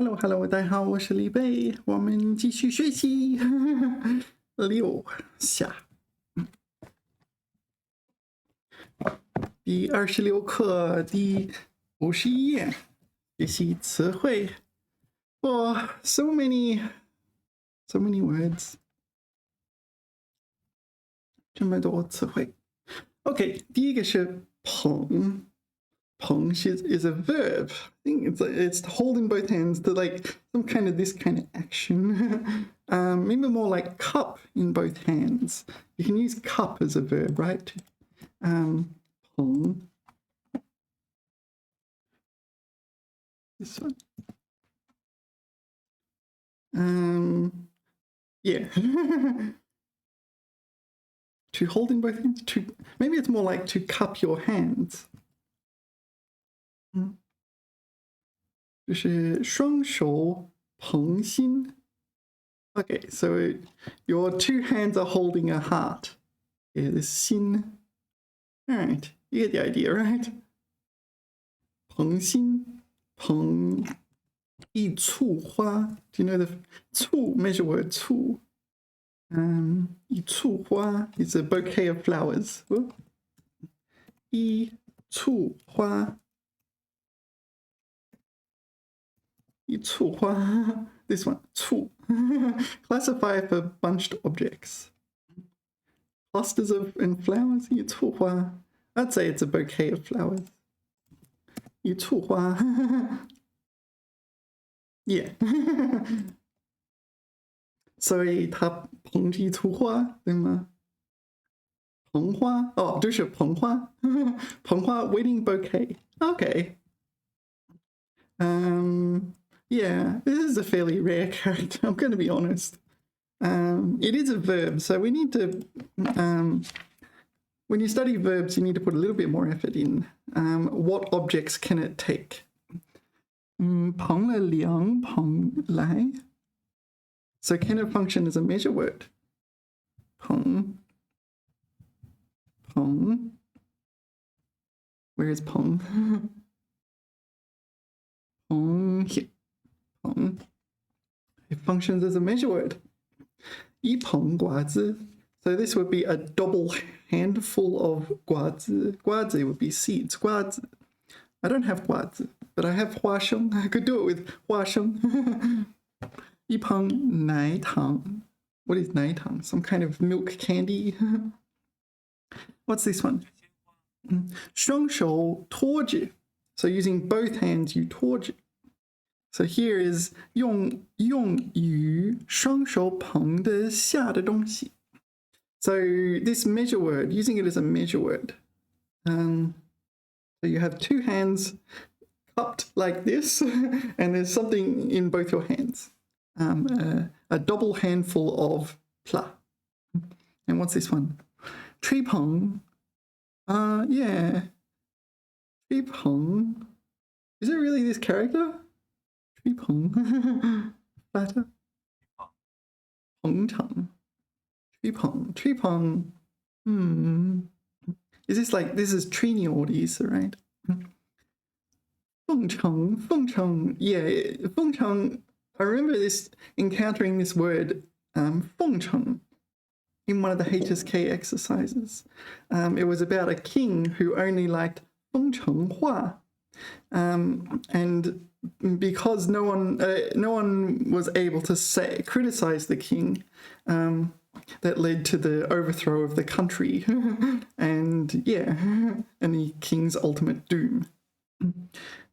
Hello，大家好，我是李贝，我们继续学习6下第26课第51页，学习词汇。Oh, so many words， 这么多词汇。OK， 第一个是捧。Pong is a verb. I think it's holding both hands to like some kind of this kind of action. Maybe more like cup in both hands. You can use cup as a verb, right? Pong. This one. Yeah. To hold in both hands. Maybe it's more like to cup your hands. 就是双手捧心。Okay, so your two hands are holding a heart. Yeah, the sin. All right, you get the idea, right? 捧心，捧一簇花. Do you know the 簇 measure word 簇? 一簇花 is a bouquet of flowers. 一簇花。一簇花. This one, 簇. Classify for bunched objects. Clusters of and flowers. 一簇花. I'd say it's a bouquet of flowers. 一簇花. Yeah. 所以他捧着一簇花，对吗？捧花，哦，就是捧花，捧花 wedding bouquet. Okay. Yeah, this is a fairly rare character, I'm going to be honest. It is a verb, so we need to, when you study verbs, you need to put a little bit more effort in. What objects can it take? 捧了两捧来. So can it function as a measure word? 捧. Where is 捧? 捧 here. It functions as a measure word. 一捧瓜子. So this would be a double handful of 瓜子. 瓜子 would be seeds. 瓜子. I don't have 瓜子, but I have 花生. I could do it with 花生. 一捧奶糖. What is 奶糖? Some kind of milk candy. What's this one? 双手托着. So using both hands, you 托着. So here is 用于双手捧得下的东西. So this measure word, using it as a measure word. So you have two hands cupped like this, and there's something in both your hands. A double handful of pla. And what's this one? 吹捧. Yeah. 吹捧. Is it really this character? 吹捧. Flatter. 捧场. 吹捧. 吹捧. Is this like, this is Trini Ordis, right? 奉承. 奉承. Yeah, 奉承. I remember encountering this word, 奉承, in one of the HSK exercises. It was about a king who only liked 奉承话. And because no one was able to criticize the king, that led to the overthrow of the country, and yeah, and the king's ultimate doom.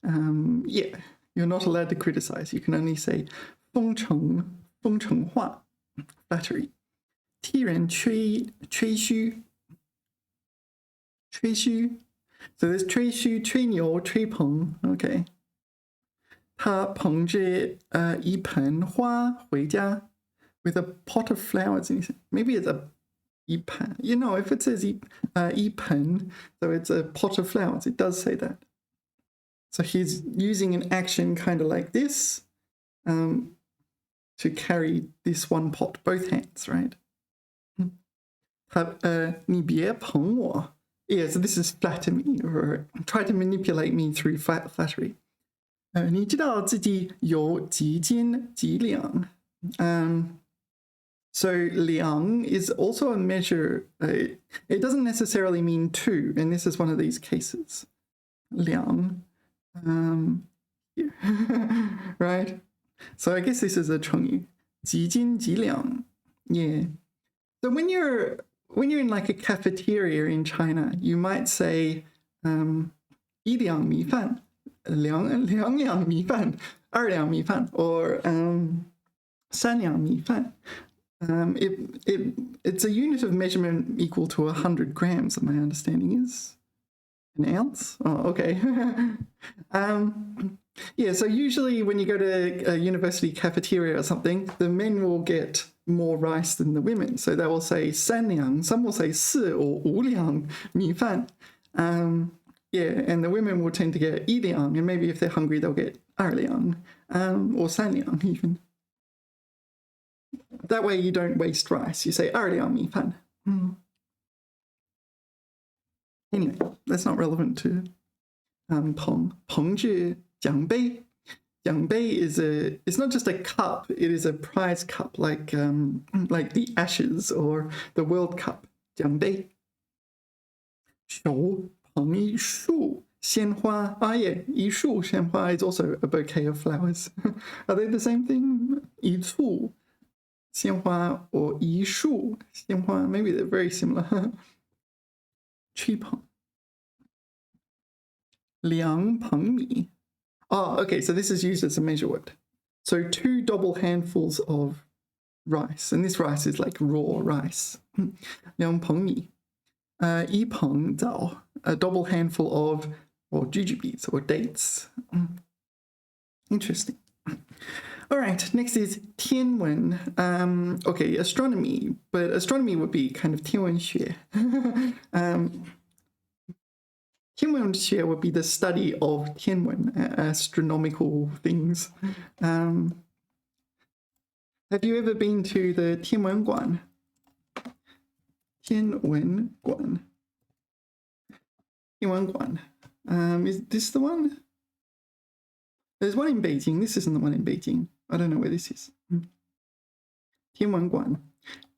Yeah, you're not allowed to criticize. You can only say 奉承话, flattery. 替人吹嘘. So there's 吹嘘, 吹牛, 吹捧. Okay. 他捧着一盆花回家 with a pot of flowers. Maybe it's a 一盆. You know, if it says 一盆, so it's a pot of flowers. It does say that. So he's using an action kind of like this to carry this one pot, both hands, right? 你别捧我. Yeah, so this is flatter me, or try to manipulate me through flattery. 你知道自己有几斤几两 So 两 is also a measure. It doesn't necessarily mean two, and this is one of these cases. 两 yeah. Right? So I guess this is a 成语. 几斤几两 Yeah. So when you're in like a cafeteria in China, you might say 一两米饭两两米饭二两米饭 or 三两米饭 It's a unit of measurement equal to 100 grams, my understanding is. An ounce? Oh, okay. Yeah, so usually when you go to a university cafeteria or something, the men will get more rice than the women. So they will say 三两, some will say 四 or 五两米饭. Yeah, and the women will tend to get 一两, and maybe if they're hungry, they'll get 二两, or 三两 even. That way you don't waste rice. You say 二两米饭. Anyway, that's not relevant to 捧. 捧是奖杯. 奖杯 it's not just a cup, it is a prize cup, like the Ashes or the World Cup. 奖杯. 手捧一束鲜花. Yeah, 一束鲜花 is also a bouquet of flowers. Are they the same thing? 一簇鲜花 or 一束鲜花, maybe they're very similar. 吹捧. 两捧米. Oh, okay, so this is used as a measure word. So 2 double handfuls of rice, and this rice is like raw rice. 两捧米. 一捧枣, a double handful of jujubes or dates. Interesting. All right, next is 天文. Okay, astronomy, but astronomy would be kind of 天文学. 天文学 would be the study of 天文, astronomical things. Have you ever been to the 天文馆? 天文馆. 天文馆. Is this the one? There's one in Beijing. This isn't the one in Beijing. I don't know where this is. 天文馆.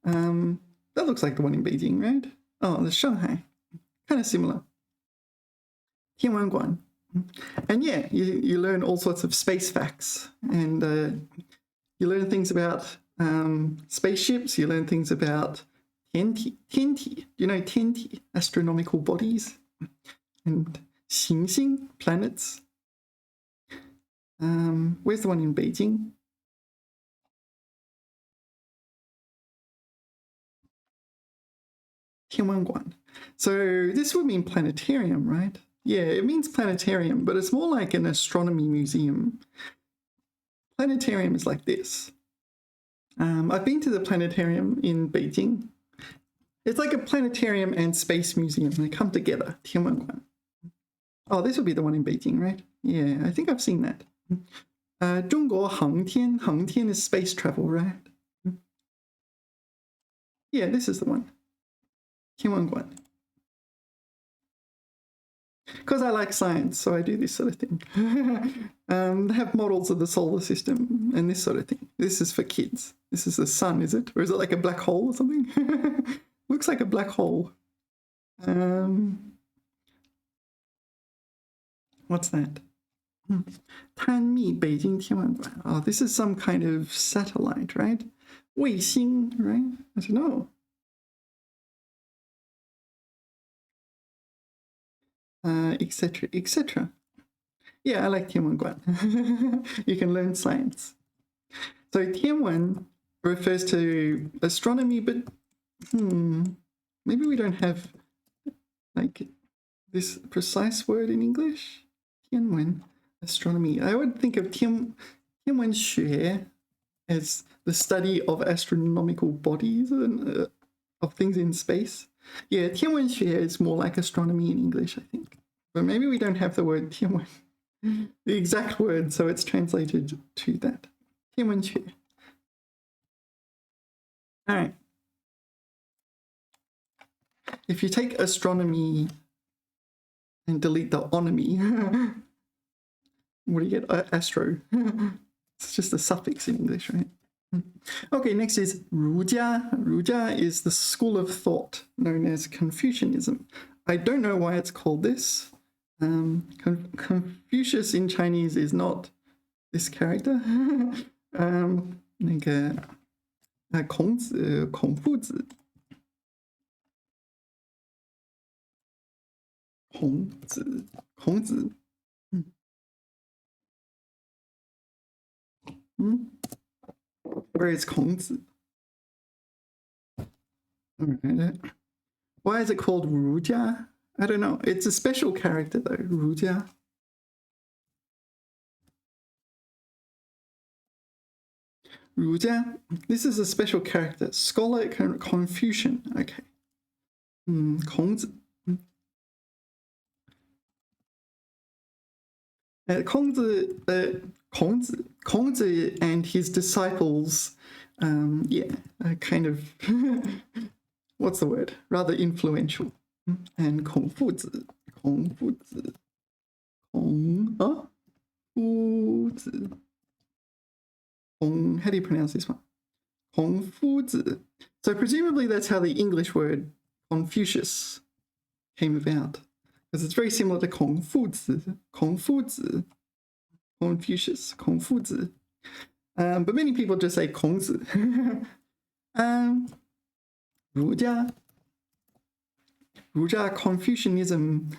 That looks like the one in Beijing, right? Oh, there's Shanghai. Kind of similar. 天文馆. And yeah, you learn all sorts of space facts. And you learn things about spaceships. You learn things about 天体. 天体. You know 天体, astronomical bodies. And 行星, planets. Where's the one in Beijing? Tianwenguan. So this would mean planetarium, right? Yeah, it means planetarium, but it's more like an astronomy museum. Planetarium is like this. I've been to the planetarium in Beijing. It's like a planetarium and space museum. They come together. Tianwenguan. Oh, this would be the one in Beijing, right? Yeah, I think I've seen that. 中国航天, 航天 is space travel, right? Yeah, this is the one. 天文馆. Because I like science, so I do this sort of thing. They have models of the solar system and this sort of thing. This is for kids. This is the sun, is it? Or is it like a black hole or something? Looks like a black hole. What's that? 探秘北京天文馆. Oh, this is some kind of satellite, right? 卫星, right? I don't know. Etc., etc. Yeah, I like 天文馆. You can learn science. So 天文 refers to astronomy, but maybe we don't have like this precise word in English. 天文, astronomy. I would think of 天文学 as the study of astronomical bodies and of things in space. Yeah, 天文学 is more like astronomy in English, I think. But maybe we don't have the word 天文, the exact word, so it's translated to that. 天文学. All right. If you take astronomy and delete the onomy, what do you get? Astro. It's just a suffix in English, right? Okay, next is 儒家. 儒家 is the school of thought known as Confucianism. I don't know why it's called this. Confucius in Chinese is not this character. 那个孔子孔夫子where is 孔子? Alright. Why is it called 儒家? I don't know. It's a special character though, 儒家. This is a special character. Scholar Confucian. Okay. 孔子. Kongzi and his disciples, kind of, what's the word? Rather influential. And 孔夫子. How do you pronounce this one? 孔夫子. So presumably that's how the English word Confucius came about. Because it's very similar to 孔夫子, Confucius, 孔夫子. But many people just say 孔子. 儒家 Confucianism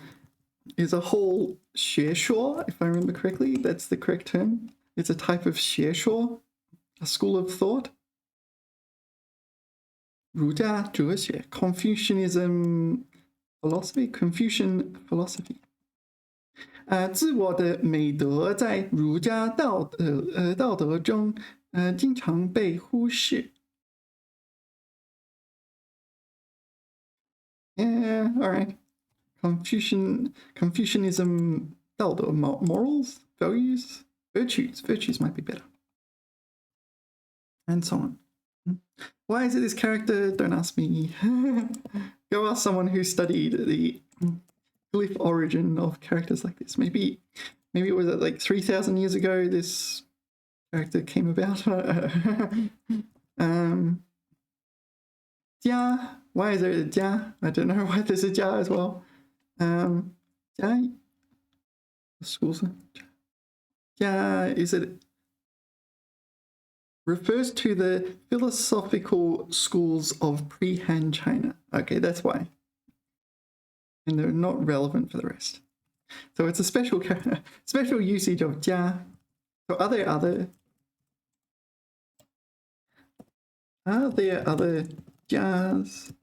is a whole 学说, if I remember correctly. That's the correct term. It's a type of 学说, a school of thought. 儒家哲学, Confucianism philosophy, Confucian philosophy. 自我的美德在儒家道德中经常被忽视. Yeah, all right. Confucianism, 道德, morals, values, virtues might be better. And so on. Why is it this character? Don't ask me. Go ask someone who studied the glyph origin of characters like this. Maybe it was like 3,000 years ago this character came about. 家, why is there a 家? I don't know why there's a 家 as well. 家, schools. 家, is it? Refers to the philosophical schools of pre-Han China. Okay, that's why. And they're not relevant for the rest. So it's a special usage of 家. So are there other 家s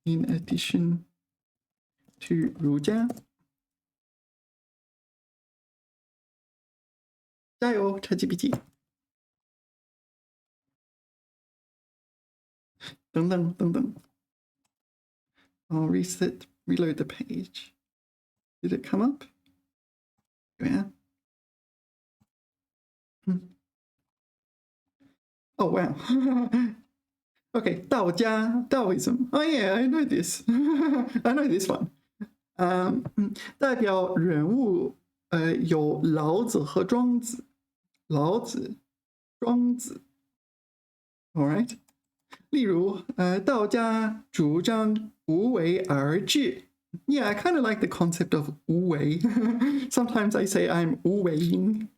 in addition to 儒家? 加油 ChatGPT. 等等. I'll reload the page. Did it come up? Yeah. Oh, wow. Okay, 道家, Taoism. Oh yeah, I know this. I know this one. 代表人物有老子和庄子. 老子, 庄子. All right. 例如道家主张无为而治. Yeah, I kind of like the concept of 无为. Sometimes I say I'm 无为ing.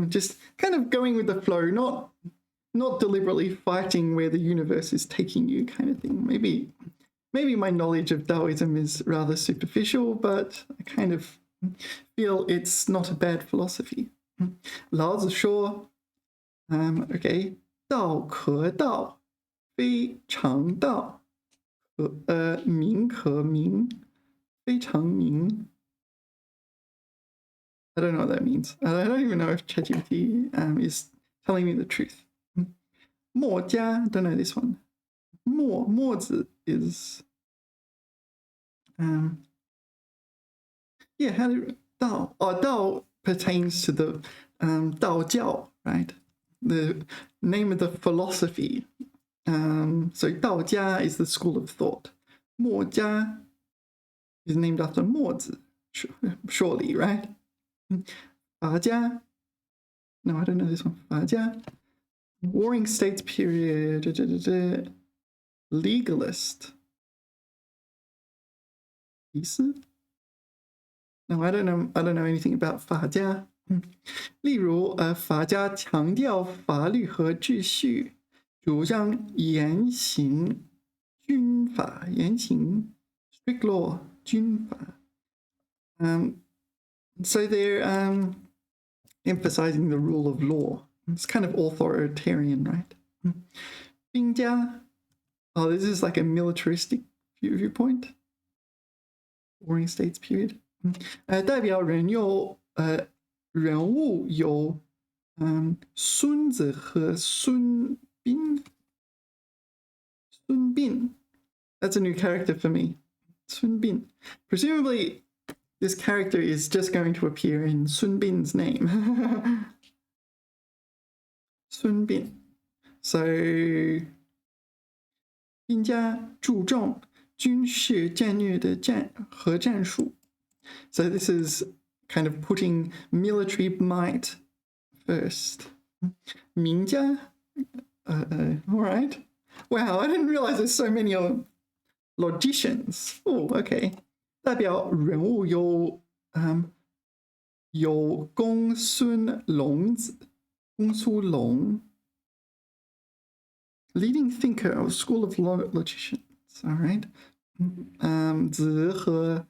Just kind of going with the flow, not deliberately fighting where the universe is taking you kind of thing. Maybe my knowledge of Taoism is rather superficial, but I kind of feel it's not a bad philosophy. 老子说, okay, 道可道, 非常道, 名可名, 非常名. I don't know what that means. I don't even know if ChatGPT is telling me the truth. 墨家, don't know this one. 墨子 is yeah, how do Dao? Oh, Dao pertains to the Dao Jiao, right? The name of the philosophy. So Dao Jia is the school of thought. Mo Jia is named after Mo Zi, surely, right? Fa Jia No, I don't know this one. 法家 Warring States period. Legalist. 意思 No, I don't know anything about 法家。例如，法家强调法律和秩序，主张严刑军法，严刑 strict law 军法。So they're emphasizing the rule of law. It's kind of authoritarian, right? 兵家 Oh, this is like a militaristic viewpoint. Warring States period. 代表人物有孙子和孙膑。孙膑 That's a new character for me. 孙膑 Presumably, this character is just going to appear in Sun Bin's name. 孙膑 So, 兵家注重军事战略的和战术。So this is kind of putting military might first. 名家 all right. Wow, I didn't realize there's so many logicians. Oh, okay. 代表人物有公孙龙子，公孙龙。Leading thinker of school of logicians. All right. 子和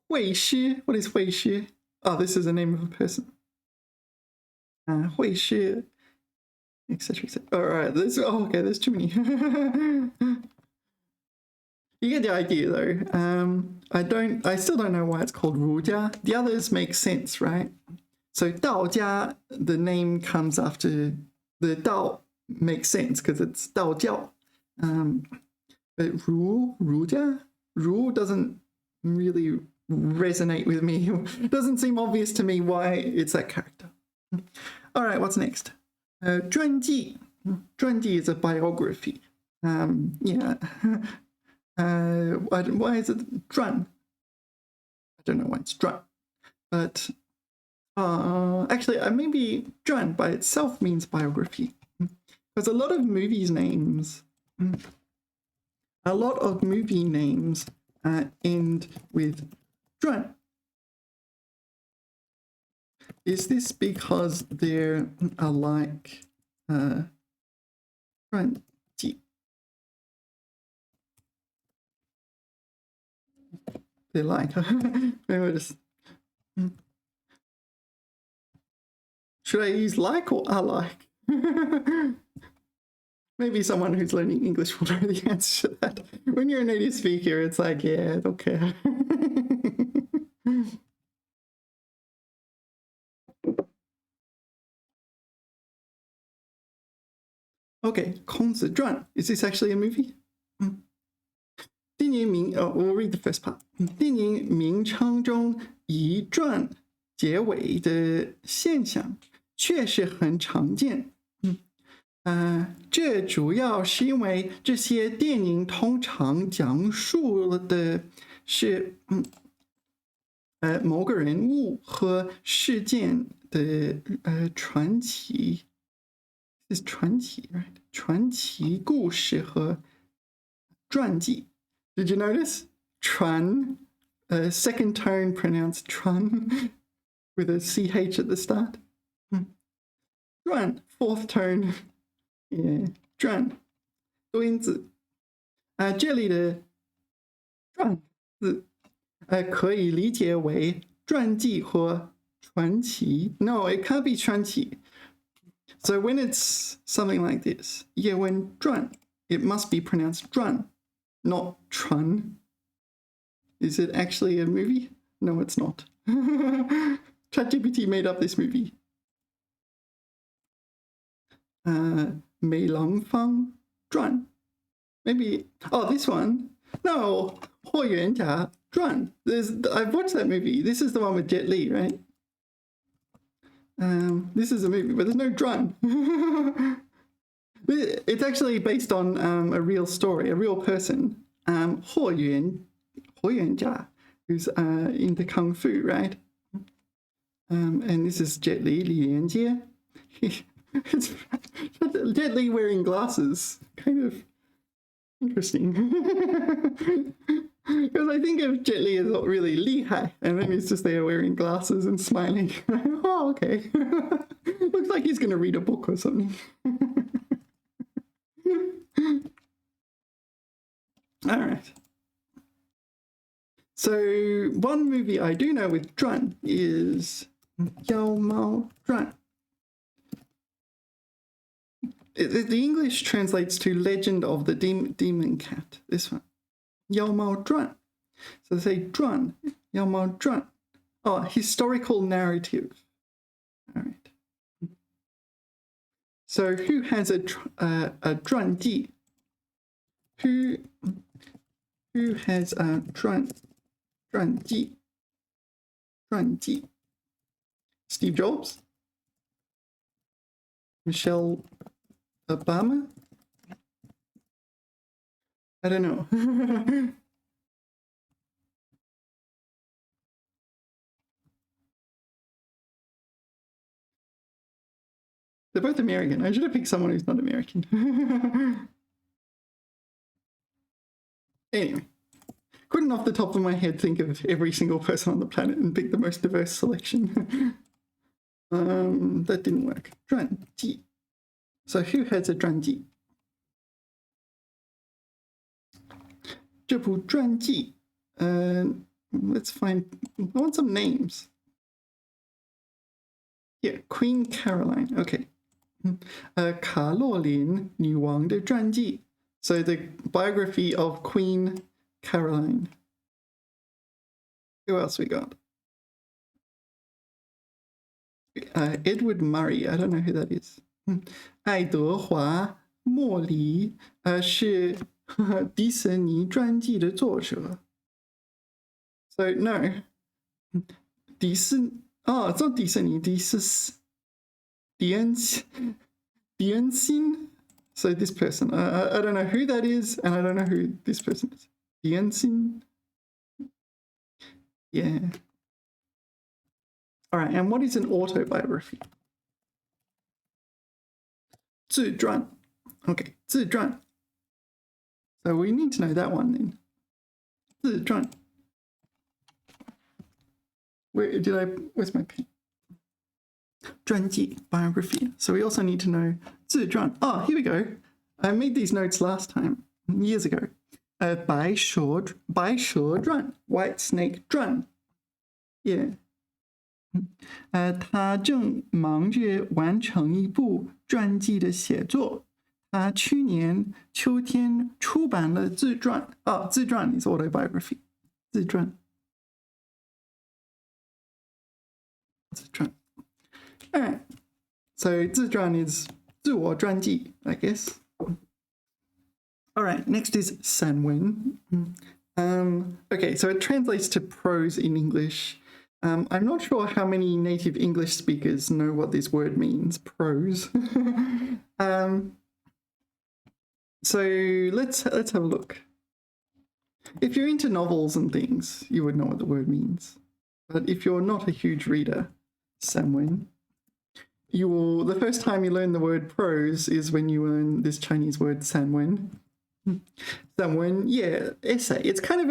会师 What is 会师 Oh, this is the name of a person. 会师 etc. All right. Okay, there's too many. You get the idea, though. I still don't know why it's called 儒家. The others make sense, right? So 道家, the name comes after the Dao makes sense because it's 道教. But 儒家 doesn't really resonate with me. It doesn't seem obvious to me why it's that character. All right, what's next? 传记 Zhuanji is a biography. Yeah. Why is it 传? I don't know why it's 传. But actually, maybe 传 by itself means biography. Because a lot of movie names end with 传. Is this because they're alike? 传记. They're like. Maybe we'll just. Should I use like or alike? Maybe someone who's learning English will know the answer to that. When you're a native speaker, it's like, yeah, I don't care. Okay, 孔子传. Is this actually a movie? we'll read the first part. 电影名称中以传结尾的现象确实很常见。这主要是因为这些电影通常讲述的是某个人物和事件的传奇。是传奇 right? 传奇故事和传记。Did you notice? 传 second tone pronounced 传 with a ch at the start. 传 fourth tone. Yeah, 传多音字。这里的传字可以理解为传记和传奇。No, it can't be 传奇。So when it's something like this, yeah, when 传, it must be pronounced 传, not 传. Is it actually a movie? No, it's not. ChatGPT made up this movie. 美郎芳传 Maybe, this one. No, 霍元甲传 I've watched that movie. This is the one with Jet Li, right? This is a movie, but there's no 传. It's actually based on a real story, a real person. 霍元甲, who's into kung fu, right? And this is Jet Li, Li Lianjie. It's Jet Li wearing glasses. Kind of interesting. Because I think of Jet Li as not really Li Hai, and then he's just there wearing glasses and smiling. Oh, okay. Looks like he's going to read a book or something. All right. So one movie I do know with Zhuan is Yao Mao Zhuan. The English translates to Legend of the Demon Cat, this one. Yao Mao Zhuan. So they say Zhuan, Yao Mao Zhuan. Oh, historical narrative. All right. So who has a Zhuanji? Who has a Zhuanji? Steve Jobs? Michelle Obama? I don't know. They're both American. I should have picked someone who's not American. Anyway, couldn't off the top of my head think of every single person on the planet and pick the most diverse selection. That didn't work. 传记. So who has a 传记? 这部传记, let's find, I want some names. Yeah, Queen Caroline, okay. 卡洛琳女王的传记. So the biography of Queen Caroline. Who else we got? Edward Murray, I don't know who that is. 爱德华·莫里是迪士尼传记的作者。So no, 迪士 oh, it's not 迪士尼，迪士迪恩辛. So this person, I don't know who that is, and I don't know who this person is. 迪恩辛. Yeah. All right, and what is an autobiography? 自传. Okay, 自传. So we need to know that one then. 自传. Where's my pen? 传记, biography. So we also need to know 自传. Oh, here we go. I made these notes last time, years ago. 白蛇传, White Snake 传. Yeah. 他正忙着完成一部传记的写作。他去年秋天出版了自传。Oh, 自传 is autobiography. 自传. 自传. All right. So 自传 is 自我传记, I guess. All right, next is 散文. Okay, so it translates to prose in English. I'm not sure how many native English speakers know what this word means, prose. So let's have a look. If you're into novels and things, you would know what the word means. But if you're not a huge reader, 散文, the first time you learn the word prose is when you learn this Chinese word 散文. 散文, yeah, essay. It's kind of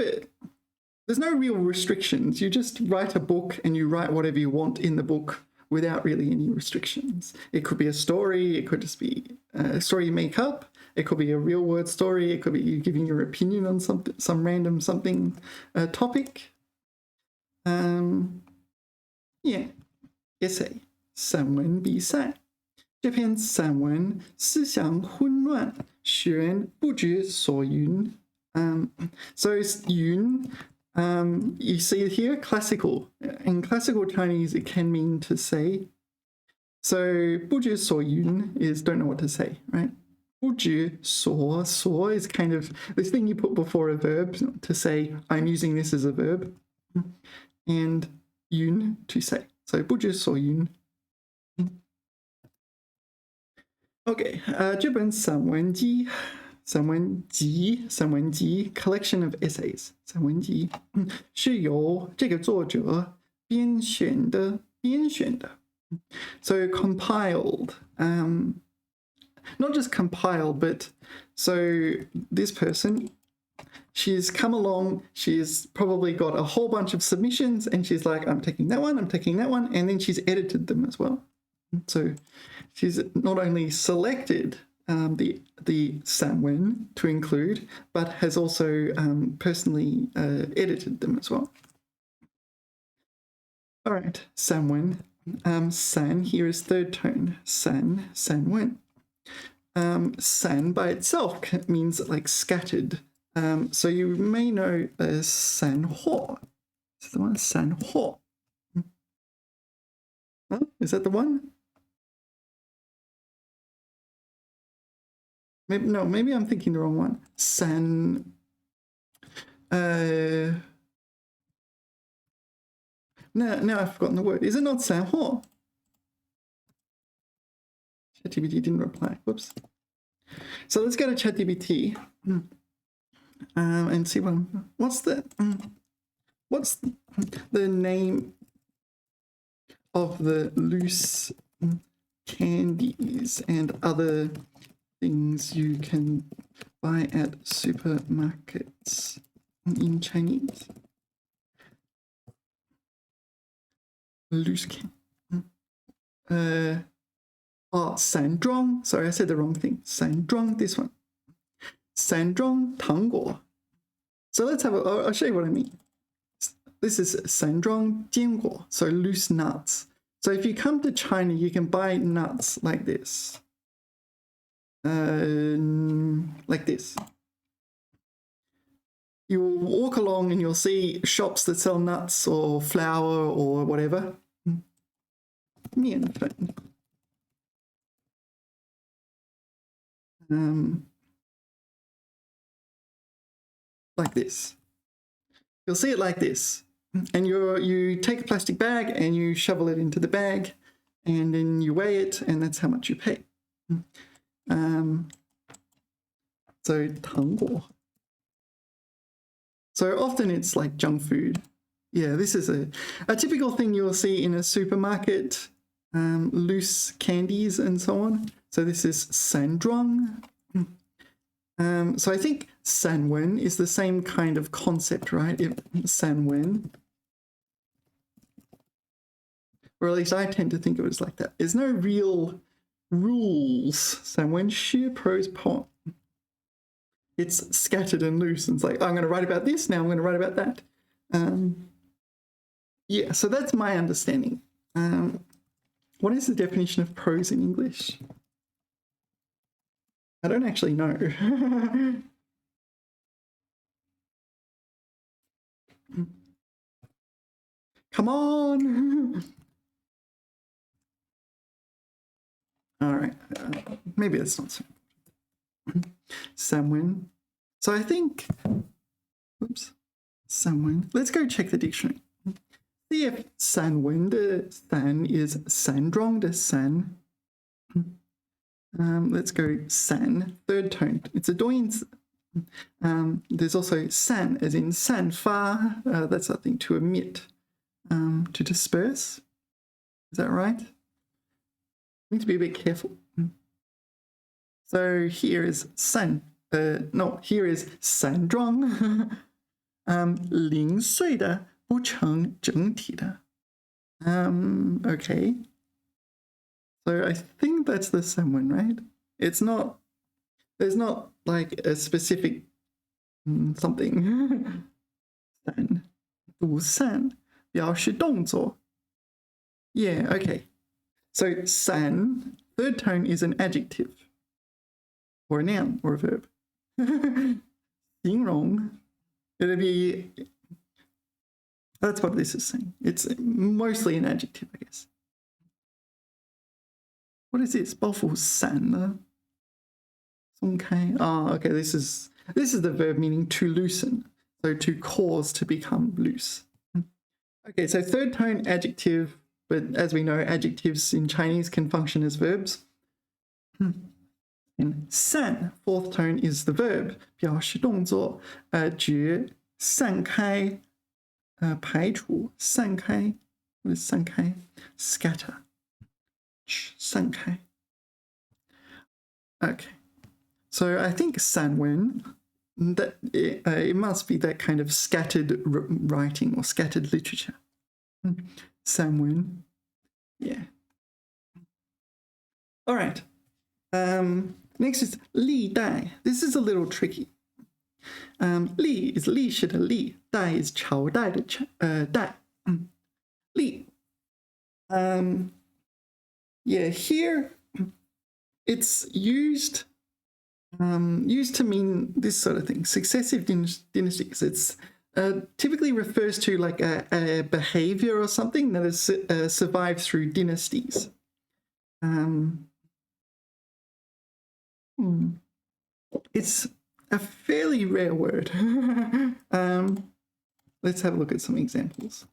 there's no real restrictions. You just write a book and you write whatever you want in the book without really any restrictions. It could be a story. It could just be a story you make up. It could be a real word story. It could be you giving your opinion on some random topic. Yeah, essay. 散文比赛. 这篇散文思想混乱，使人不知所云。So yun, you see it here, classical. In classical Chinese, it can mean to say. So 不知所云 is don't know what to say, right? 不知所 is kind of this thing you put before a verb to say, I'm using this as a verb. And yun, to say. So 不知所云. Okay, 这本散文集 collection of essays 散文集是由这个作者编选的编选的. So compiled, not just compiled, but so this person, she's come along, she's probably got a whole bunch of submissions and she's like, I'm taking that one, I'm taking that one, and then she's edited them as well. So she's not only selected the sanwen to include, but has also personally edited them as well. All right, sanwen. San here is third tone. San, sanwen. San by itself means like scattered. So you may know as san ho. Is that the one? San ho. Oh, is that the one? Maybe, no, maybe I'm thinking the wrong one. San. No, I've forgotten the word. Is it not san ho? ChatGPT didn't reply. Whoops. So let's go to ChatGPT and see what's the name of the loose candies and other things you can buy at supermarkets in Chinese. Loose candy. Sandrong. Sorry, I said the wrong thing. Sandrong, this one. Sandrong 糖果. So let's have I'll show you what I mean. This is sandrong 坚果, so loose nuts. So if you come to China, you can buy nuts like this. Like this. You will walk along and you'll see shops that sell nuts or flour or whatever. 面粉. Like this. You'll see it like this. And you take a plastic bag and you shovel it into the bag and then you weigh it and that's how much you pay. So 糖果. So often it's like junk food. Yeah, this is a typical thing you'll see in a supermarket, loose candies and so on. So this is sandrong. So I think sanwen is the same kind of concept, right? Sanwen. Or at least I tend to think of it as like that. There's no real rules. Sanwen shi pros pon. It's scattered and loose. And it's like, oh, I'm going to write about this, now I'm going to write about that. Yeah, so that's my understanding. What is the definition of prose in English? I don't actually know. Come on. All right, maybe it's not so important. Samwen. So I think, oops, Samwen. Let's go check the dictionary. See if Sanwen, the san is sandrong, the san. Let's go san, third tone. It's a doing. There's also san, as in san fa. That's something to emit, to disperse. Is that right? Need to be a bit careful. So here is san. No, here is sandrong. 零碎的不成整体的. Okay. So I think that's the same one, right? It's not, there's not like a specific something. 散, 不散, 表示动作. Yeah, okay. So san, third tone is an adjective. Or a noun, or a verb. 形容. It'll be, that's what this is saying. It's mostly an adjective, I guess. What is this? 包覆散了. 松开. Oh, okay, this is the verb meaning to loosen. So to cause to become loose. Okay, so third tone adjective, but as we know, adjectives in Chinese can function as verbs. And san, fourth tone, is the verb. 表示动作, 指散开, 排除, 散开. What is 散开? Scatter. 散开. Okay. So I think 散文, that it must be that kind of scattered writing or scattered literature. 散文. Yeah. All right. Next is 历代. This is a little tricky. 历 is 历史的历，代 is 朝代的代。历。Yeah, here it's used to mean this sort of thing, successive dynasties. It's typically refers to like a behavior or something that has survived through dynasties. It's a fairly rare word. Let's have a look at some examples.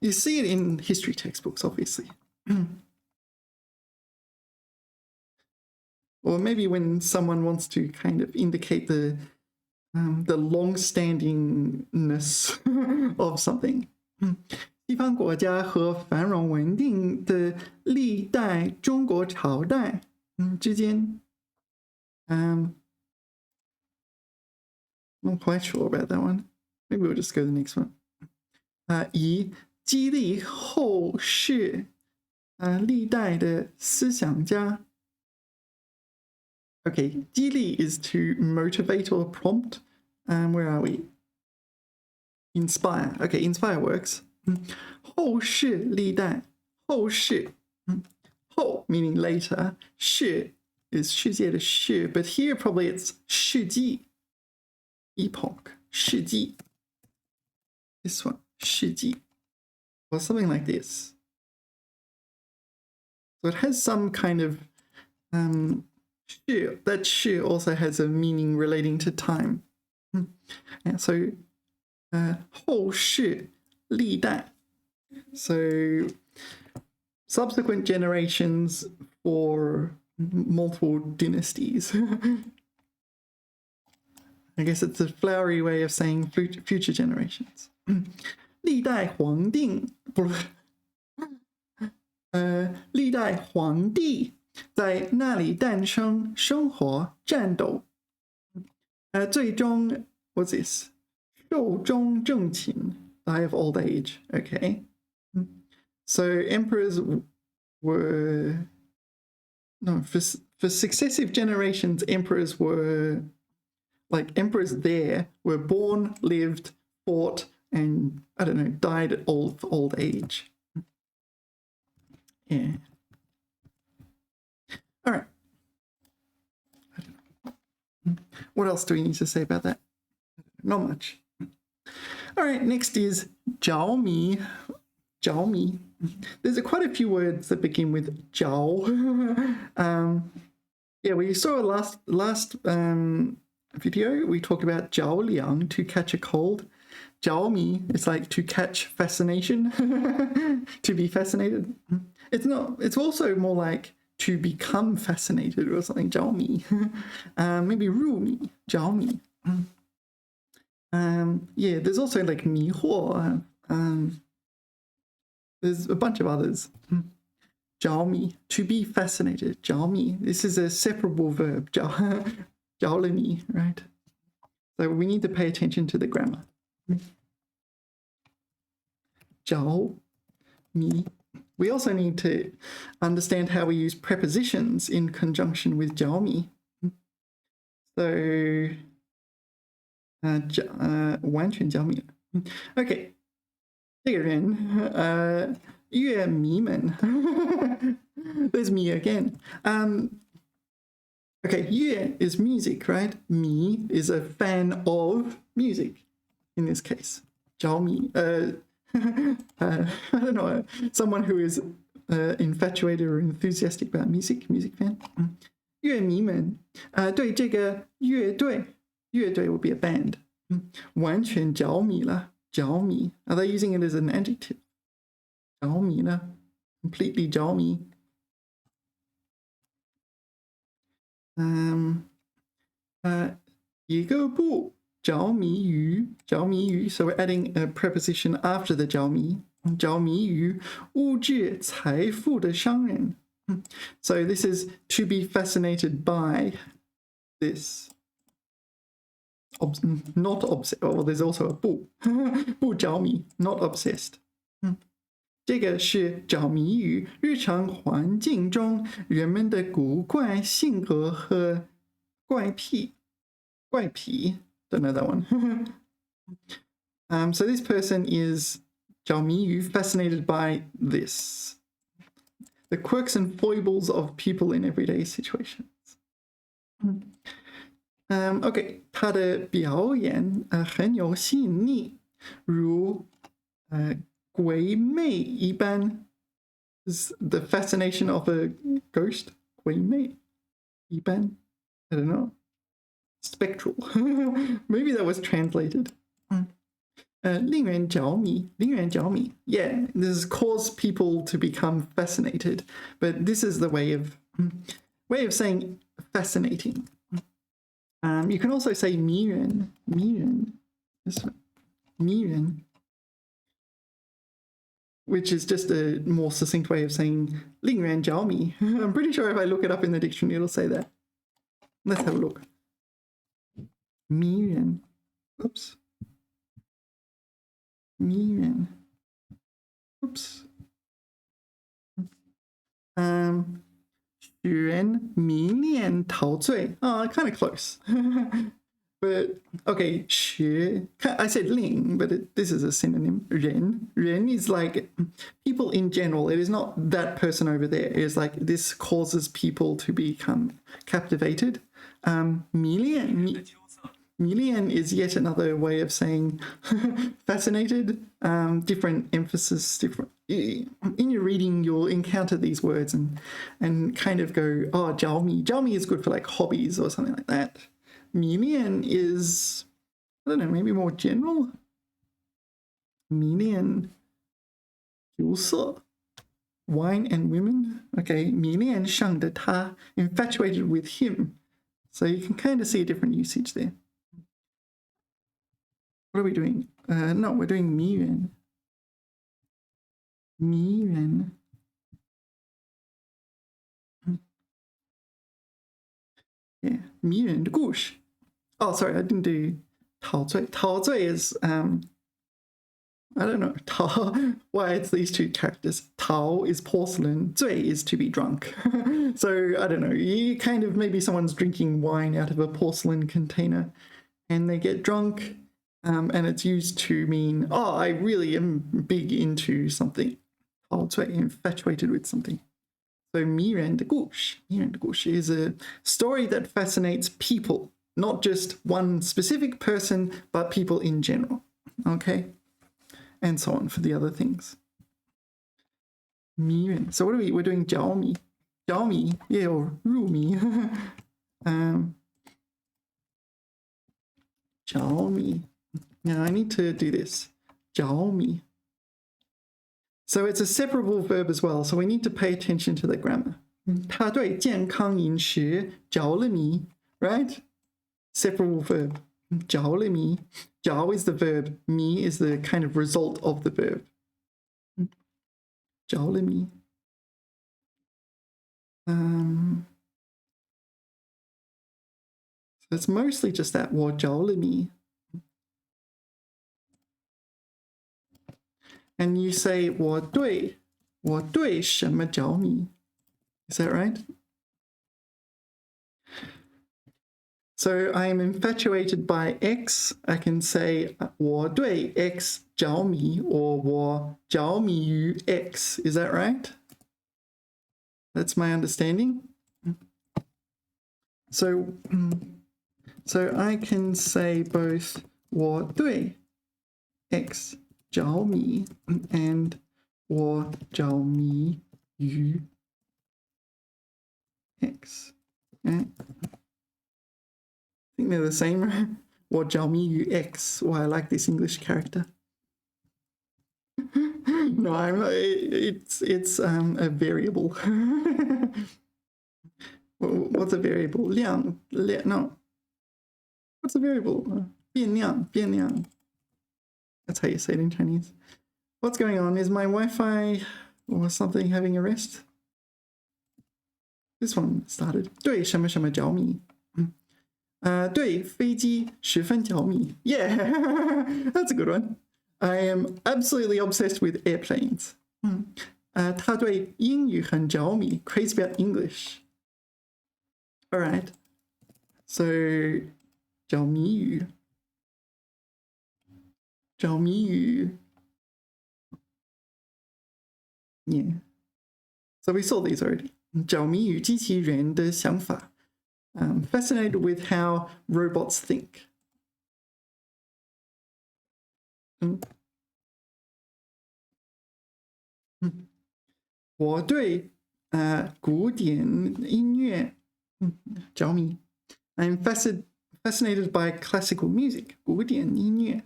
You see it in history textbooks, obviously. Or maybe when someone wants to kind of indicate the long-standingness of something. 西方国家和繁荣稳定的历代中国朝代之间 I'm not quite sure about that one. Maybe we'll just go to the next one. 以激励后世历代的思想家 Okay, 激励 is to motivate or prompt. Where are we? Inspire. Okay, inspire works. 后世历代后世后 meaning later. 世 is 世界的世 but here probably it's 世纪 epoch 世纪 this one 世纪 or something like this. So it has some kind of that 世 also has a meaning relating to time. And so 后世历代 so subsequent generations for multiple dynasties. I guess it's a flowery way of saying future generations. 历代皇帝不历代皇帝在那里诞生生活战斗最终 what's this 寿终正寝 die of old age. Okay, so emperors were no for successive generations emperors were like emperors there were born, lived, fought, and I don't know, died at old age. Yeah. All right. I don't know. What else do we need to say about that? Not much. All right, next is 着迷. 着迷. There's quite a few words that begin with 着. Yeah, we saw last video, we talked about 着凉 to catch a cold. 着迷 is like to catch fascination, to be fascinated. It's also more like to become fascinated or something. 着迷. Maybe 入迷, 着迷. Yeah, there's also like 迷惑. There's a bunch of others. 着迷, to be fascinated. 着迷. This is a separable verb. 着了迷, right? So we need to pay attention to the grammar. 着迷. We also need to understand how we use prepositions in conjunction with 着迷. So 完全着迷了. Okay. 这个人乐迷们 There's me again. Okay, 乐 is music, right? 迷 is a fan of music in this case. 着迷 I don't know, someone who is infatuated or enthusiastic about music fan. 乐迷们对这个乐队 would be a band. 完全着迷了 着迷. Are they using it as an adjective? 着迷了 completely 着迷.着迷于, so we're adding a preposition after the 着迷,着迷于物质财富的商人. So this is to be fascinated by this. Not obsessed. Well, there's also a 不着迷, not obsessed. 这个是着迷于日常环境中人们的古怪性格和怪癖. 怪癖, don't know that one. So this person is 着迷于 fascinated by this. The quirks and foibles of people in everyday situations. OK, 他的表演很有吸引力，如鬼魅一般 is the fascination of a ghost. 鬼魅一般 I don't know. Spectral. Maybe that was translated. 令人着迷 Yeah, this is cause people to become fascinated, but this is the way of saying fascinating. You can also say 迷人 this one, 迷人, which is just a more succinct way of saying 令人着迷. I'm pretty sure if I look it up in the dictionary, it'll say that. Let's have a look. 迷人. Oops. 迷人. Oops. 使人迷恋陶醉. Oh, kind of close. But, okay, 学, I said 令, but this is a synonym. 人 is like people in general. It is not that person over there. It is like this causes people to become captivated. 迷恋 is yet another way of saying fascinated. Different emphasis, different. In your reading, you'll encounter these words and kind of go, oh, 着迷. 着迷 is good for like hobbies or something like that. 迷恋 is, I don't know, maybe more general. 迷恋酒色 wine and women. Okay, 迷恋上的他 infatuated with him. So you can kind of see a different usage there. What are we doing? No, we're doing 迷人. 迷人. Yeah, 迷人的故事. Oh, sorry, I didn't do 陶醉. 陶醉 is, I don't know, 陶, why it's these two characters. 陶 is porcelain, 醉 is to be drunk. So, I don't know, you kind of, maybe someone's drinking wine out of a porcelain container and they get drunk. And it's used to mean, oh, I really am big into something. 陶醉, infatuated with something. So 迷人的故事 is a story that fascinates people, not just one specific person, but people in general. Okay? And so on for the other things. 迷人. So what are we're doing 着迷. 着迷, yeah, or 入迷. 着迷. Now I need to do this. 着迷. So it's a separable verb as well, so we need to pay attention to the grammar. 他对健康饮食着了迷, right? Separable verb. 着了迷. 着 is the verb, 迷 is the kind of result of the verb. 着了迷. So it's mostly just that, 我着了迷. And you say 我对什么着迷. Is that right? So I am infatuated by X. I can say 我对 X 着迷 or 我着迷于 X. Is that right? That's my understanding. So I can say both 我对 X 着迷 and 我着迷于 X. Okay. I think they're the same. 我着迷于 X. Why I like this English character. No, it's a variable. What's a variable? 量 no. What's a variable? 变量, 变量. That's how you say it in Chinese. What's going on? Is my Wi-Fi or something having a rest? This one started. 对什么什么着迷。对飞机十分着迷。Yeah, that's a good one. I am absolutely obsessed with airplanes. 他对英语很着迷 crazy about English. All right. So, 着迷语。着迷语。Yeah. So we saw these already. 着迷于机器人的想法。Fascinated with how robots think. 我对古典音乐着迷。I'm fascinated by classical music. 古典音乐。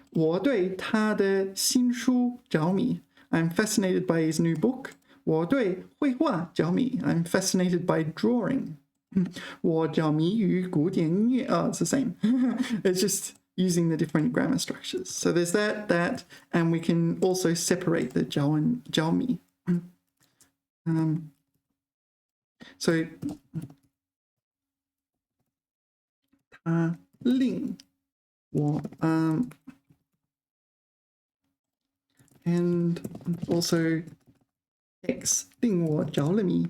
我对他的新书着迷。I'm fascinated by his new book. 我对绘画着迷。I'm fascinated by drawing. 我着迷于古典音乐。Oh, it's the same. It's just using the different grammar structures. So there's that, and we can also separate the 着 and 着迷. So 他令我and also X 令我着了迷。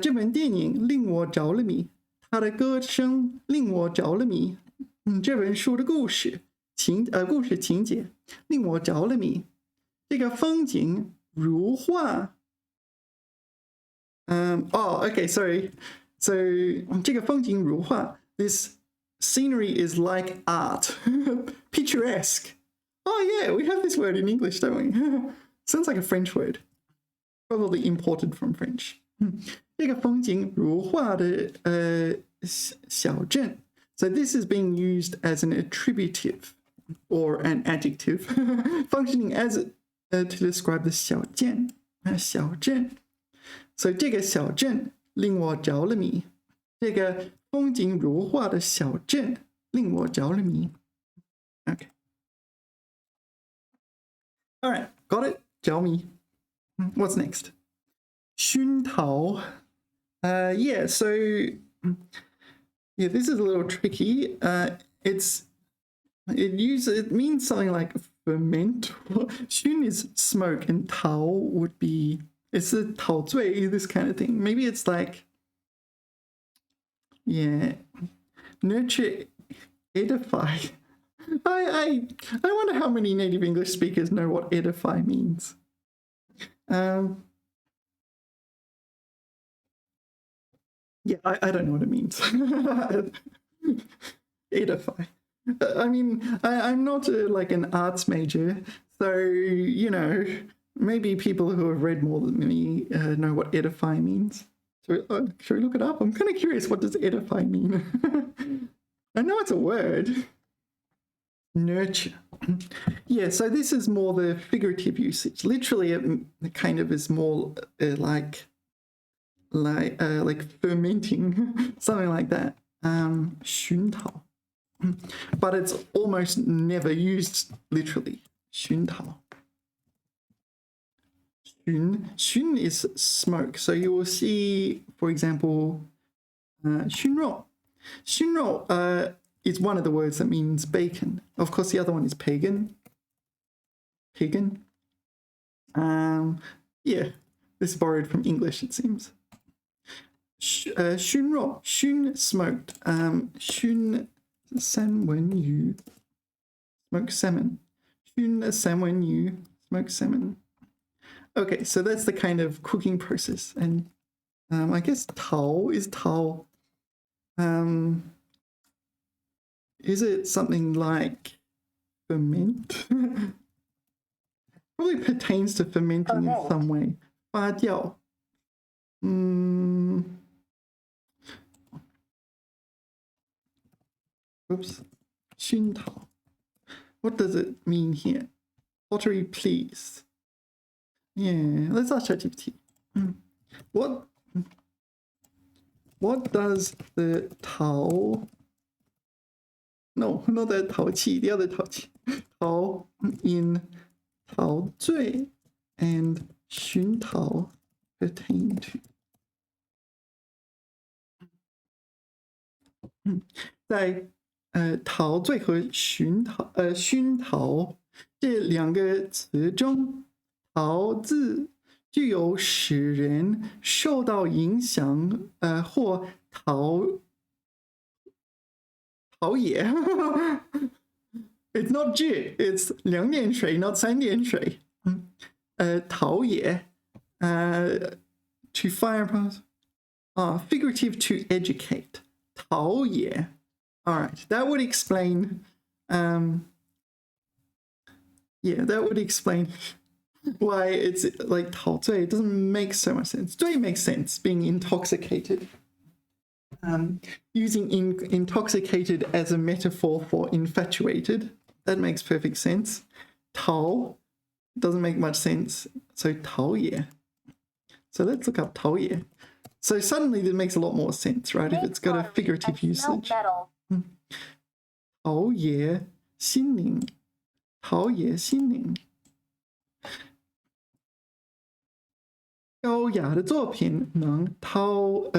这本电影令我着了迷，他的歌声令我着了迷。这本书的故事情节令我着了迷。这个风景如画。Okay, sorry. So 这个风景如画 this scenery is like art. Picturesque. Oh yeah, we have this word in English, don't we? Sounds like a French word. Probably imported from French. 这个风景如画的小镇. So this is being used as an attributive or an adjective, functioning as to describe the 小镇. 小镇. So 这个小镇令我着了迷。这个风景如画的小镇令我着了迷。Okay. All right, got it? 着迷. What's next? 熏陶. Yeah, so yeah, this is a little tricky. It means something like ferment. 熏 is smoke, and 陶 would be it's a 陶醉, this kind of thing. Maybe it's like, yeah, nurture, edify. I wonder how many native English speakers know what edify means. Yeah, I don't know what it means. Edify. I mean, I'm not like an arts major, so, you know, maybe people who have read more than me know what edify means. Should we look it up? I'm kind of curious, what does edify mean? I know it's a word. Nurture. Yeah, so this is more the figurative usage. Literally, it kind of is more like fermenting, something like that. 熏陶. But it's almost never used literally. 熏陶. Xun is smoke. So you will see, for example, 熏肉. 熏肉 is one of the words that means bacon. Of course, the other one is pagan. Pagan. Yeah, this is borrowed from English, it seems. 熏肉, 熏 smoked. 熏三文鱼, smoked salmon. 熏三文鱼, smoked salmon. Okay, so that's the kind of cooking process. And I guess 陶 is 陶. Is it something like ferment? Probably pertains to fermenting in some way. 发酵. Oops. 熏陶. What does it mean here? Pottery, please. Yeah, let's ask ChatGPT. What what does the 陶 no, not the 陶器, the other 陶器, 陶 in 陶醉 and 熏陶 pertain to? 在陶醉和熏陶这两个词中，陶字具有使人受到影响或陶冶。It's not 治 it's 2点水 not 3点水。陶冶to fire figurative to educate. 陶冶. All right, that would explain yeah, that would explain why it's like 陶醉. It doesn't make so much sense. 醉 makes sense, being intoxicated. Using intoxicated as a metaphor for infatuated, that makes perfect sense. 陶 doesn't make much sense, so 陶冶. So let's look up 陶冶. So suddenly that makes a lot more sense, right? If it's got a figurative usage. 陶冶心灵，陶冶心灵。高雅的作品能陶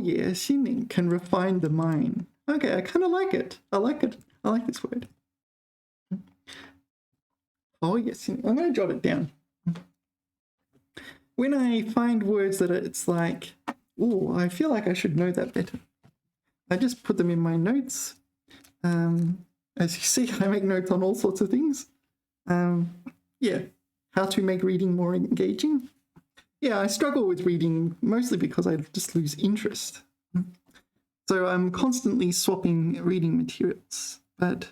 冶心灵 can refine the mind. Okay, I kind of like it. I like it. I like this word. 陶冶心灵. I'm going to jot it down. When I find words that it's like, ooh, I feel like I should know that better, I just put them in my notes. As you see, I make notes on all sorts of things. Yeah, how to make reading more engaging. Yeah, I struggle with reading mostly because I just lose interest. So I'm constantly swapping reading materials. But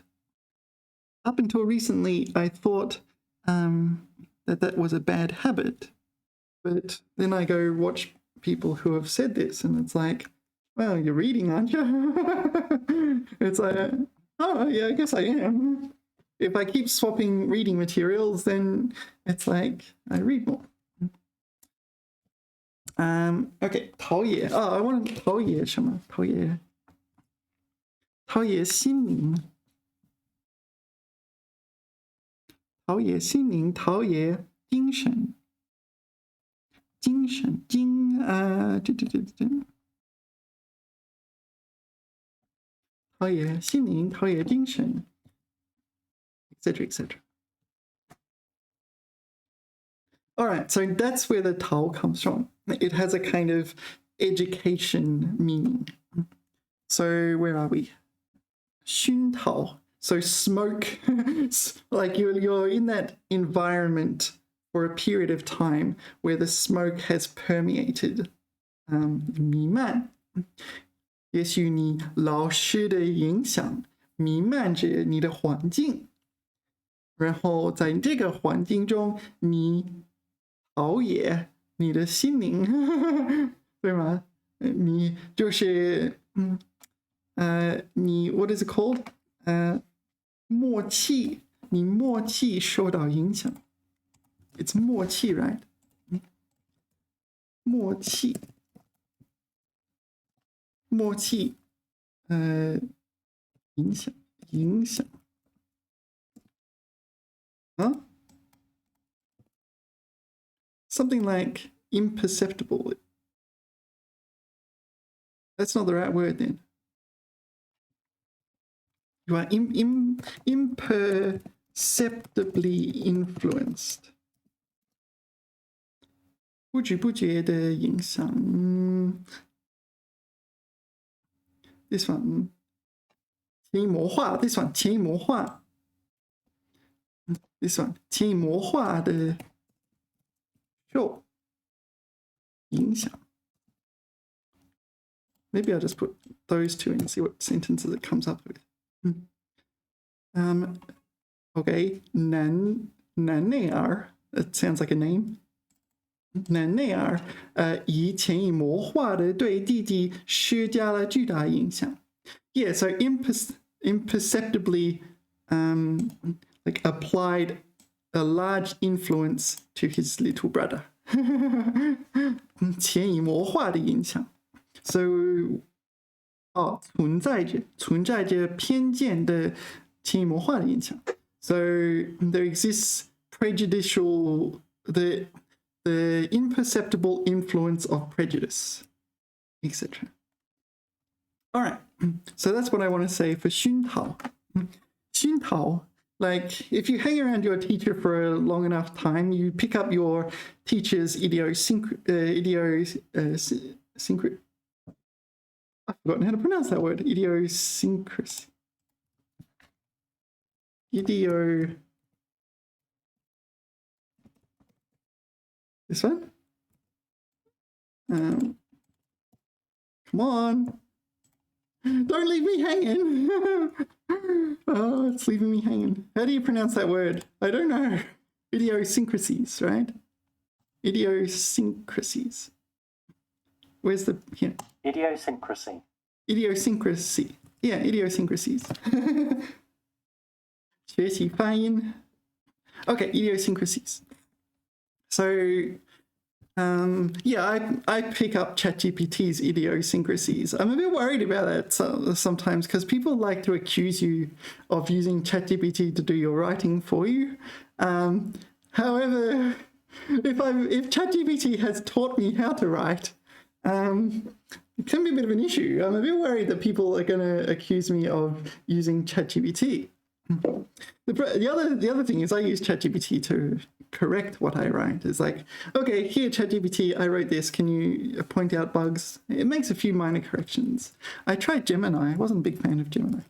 up until recently, I thought that was a bad habit. But then I go watch people who have said this, and it's like, well, you're reading, aren't you? It's like, oh, yeah, I guess I am. If I keep swapping reading materials, then it's like I read more. Okay, 陶冶. Oh, I want 陶冶什么？陶冶心灵，陶冶心灵，陶冶精神，精神精陶冶心灵，陶冶精神 etc. etc. All right, so that's where the 陶 comes from. It has a kind of education meaning. So where are we? 熏陶. So smoke, like you're in that environment for a period of time where the smoke has permeated. 弥漫. 也许你老师的影响弥漫着你的环境，然后在这个环境中，你陶冶你的心灵，对吗？你就是你 what is it called？ 默契，你默契受到影响。It's 默契 right？ 默契。默契，影响，huh? Something like imperceptible. That's not the right word then. You are imperceptibly influenced. 不知不觉的影响。This one, 潜移默化 This one, 潜移默化 This one, 潜移默化的受影响 Maybe I'll just put those two and see what sentences it comes up with. Okay, 南内儿 It sounds like a name. 南内儿以潜移默化的对弟弟施加了巨大影响。Yeah, so imperceptibly like applied a large influence to his little brother. 潜移默化的影响。So 存在着偏见的潜移默化的影响。So there exists the imperceptible influence of prejudice, etc. All right, so that's what I want to say for 熏陶. 熏陶, like if you hang around your teacher for a long enough time, you pick up your teacher's I've forgotten how to pronounce that word. Idiosyncrasy. This one? Come on. Don't leave me hanging. Oh, it's leaving me hanging. How do you pronounce that word? I don't know. Idiosyncrasies, right? Idiosyncrasies. Where's the here? Idiosyncrasy. Idiosyncrasy. Yeah, idiosyncrasies. 学习发音. Okay, idiosyncrasies. So, yeah, I pick up ChatGPT's idiosyncrasies. I'm a bit worried about that sometimes because people like to accuse you of using ChatGPT to do your writing for you. However, if ChatGPT has taught me how to write, it can be a bit of an issue. I'm a bit worried that people are going to accuse me of using ChatGPT. The other thing is I use ChatGPT to correct what I write. It's like, okay, here ChatGPT, I wrote this. Can you point out bugs? It makes a few minor corrections. I tried Gemini. I wasn't a big fan of Gemini.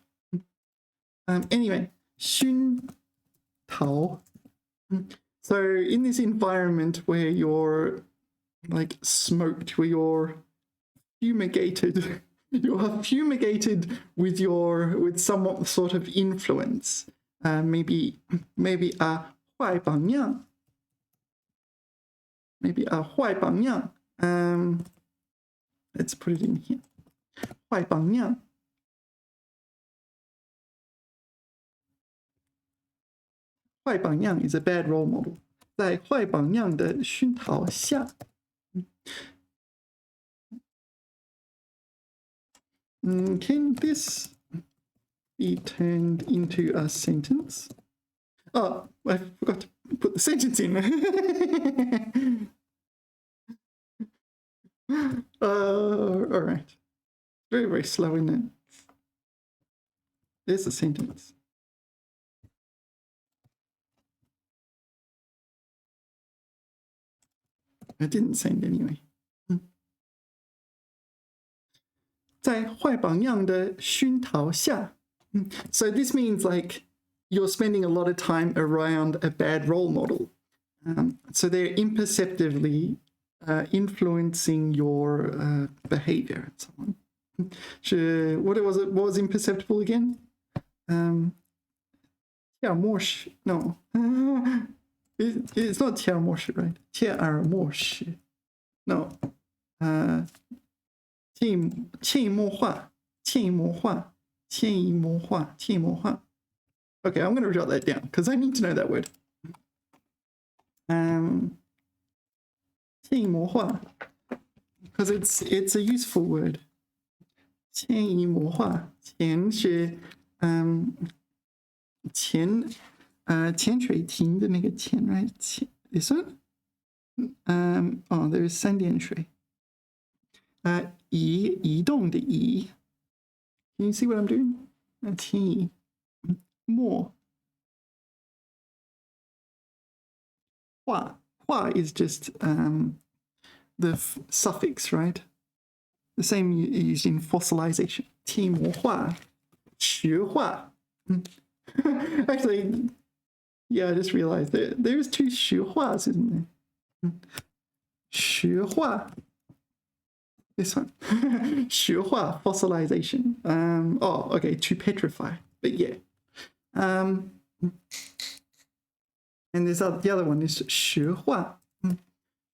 Anyway, 熏陶. So in this environment where you're like smoked, where you're fumigated, you are fumigated with some sort of influence. Maybe a 坏榜样. Maybe a 坏榜样. Let's put it in here. 坏榜样. 坏榜样 is a bad role model. 在坏榜样的熏陶下. Can this be turned into a sentence? Oh, I forgot to put the sentence in. All right. Very, very slow, isn't it? There's the sentence. I didn't send anyway. 在坏榜样的熏陶下. So this means like you're spending a lot of time around a bad role model. So they're imperceptibly influencing your behavior and so on. What was it? What was imperceptible again? No. It's not 悄默识, right? 切耳默识. No. 潜移默化. Okay, I'm going to jot that down because I need to know that word. 潜移默化, because it's a useful word. 潜移默化, 潜是潜水艇的那个潜, right? This one? Oh, there's 三点水. 移动的移. Can you see what I'm doing? 潜移. 默. 化 is just the suffix, right? The same used in fossilization. 潜移默化, 学化. Actually, yeah, I just realized that there's two 学化, isn't there? 学化. This one. 学化, fossilization. Oh, okay, to petrify. But yeah. And there's the other one is 学化.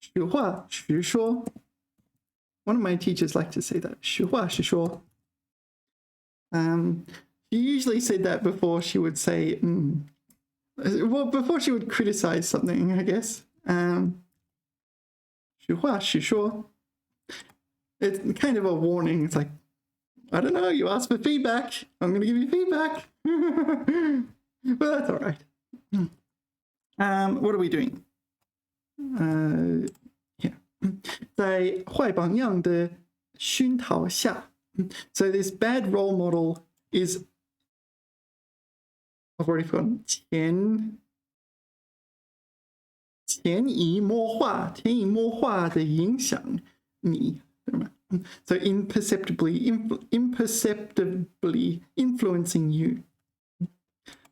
学话实说. One of my teachers like to say that. 学话实说. She usually said that before she would say, well, before she would criticize something, I guess. 实话实说. It's kind of a warning. It's like, I don't know, you asked for feedback. I'm going to give you feedback. But that's all right. What are we doing? Yeah. 在坏榜样的熏陶下 So this bad role model is, I've already forgotten, 潜移默化的影响你，对吗？ So imperceptibly influencing you.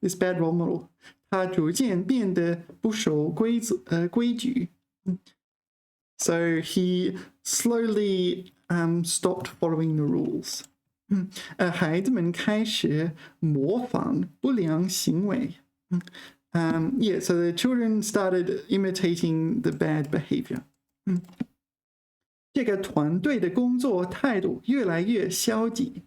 This bad role model. 他逐渐变得不守规矩 So he slowly stopped following the rules. 孩子们开始模仿不良行为 Yeah, so the children started imitating the bad behavior. 这个团队的工作态度越来越消极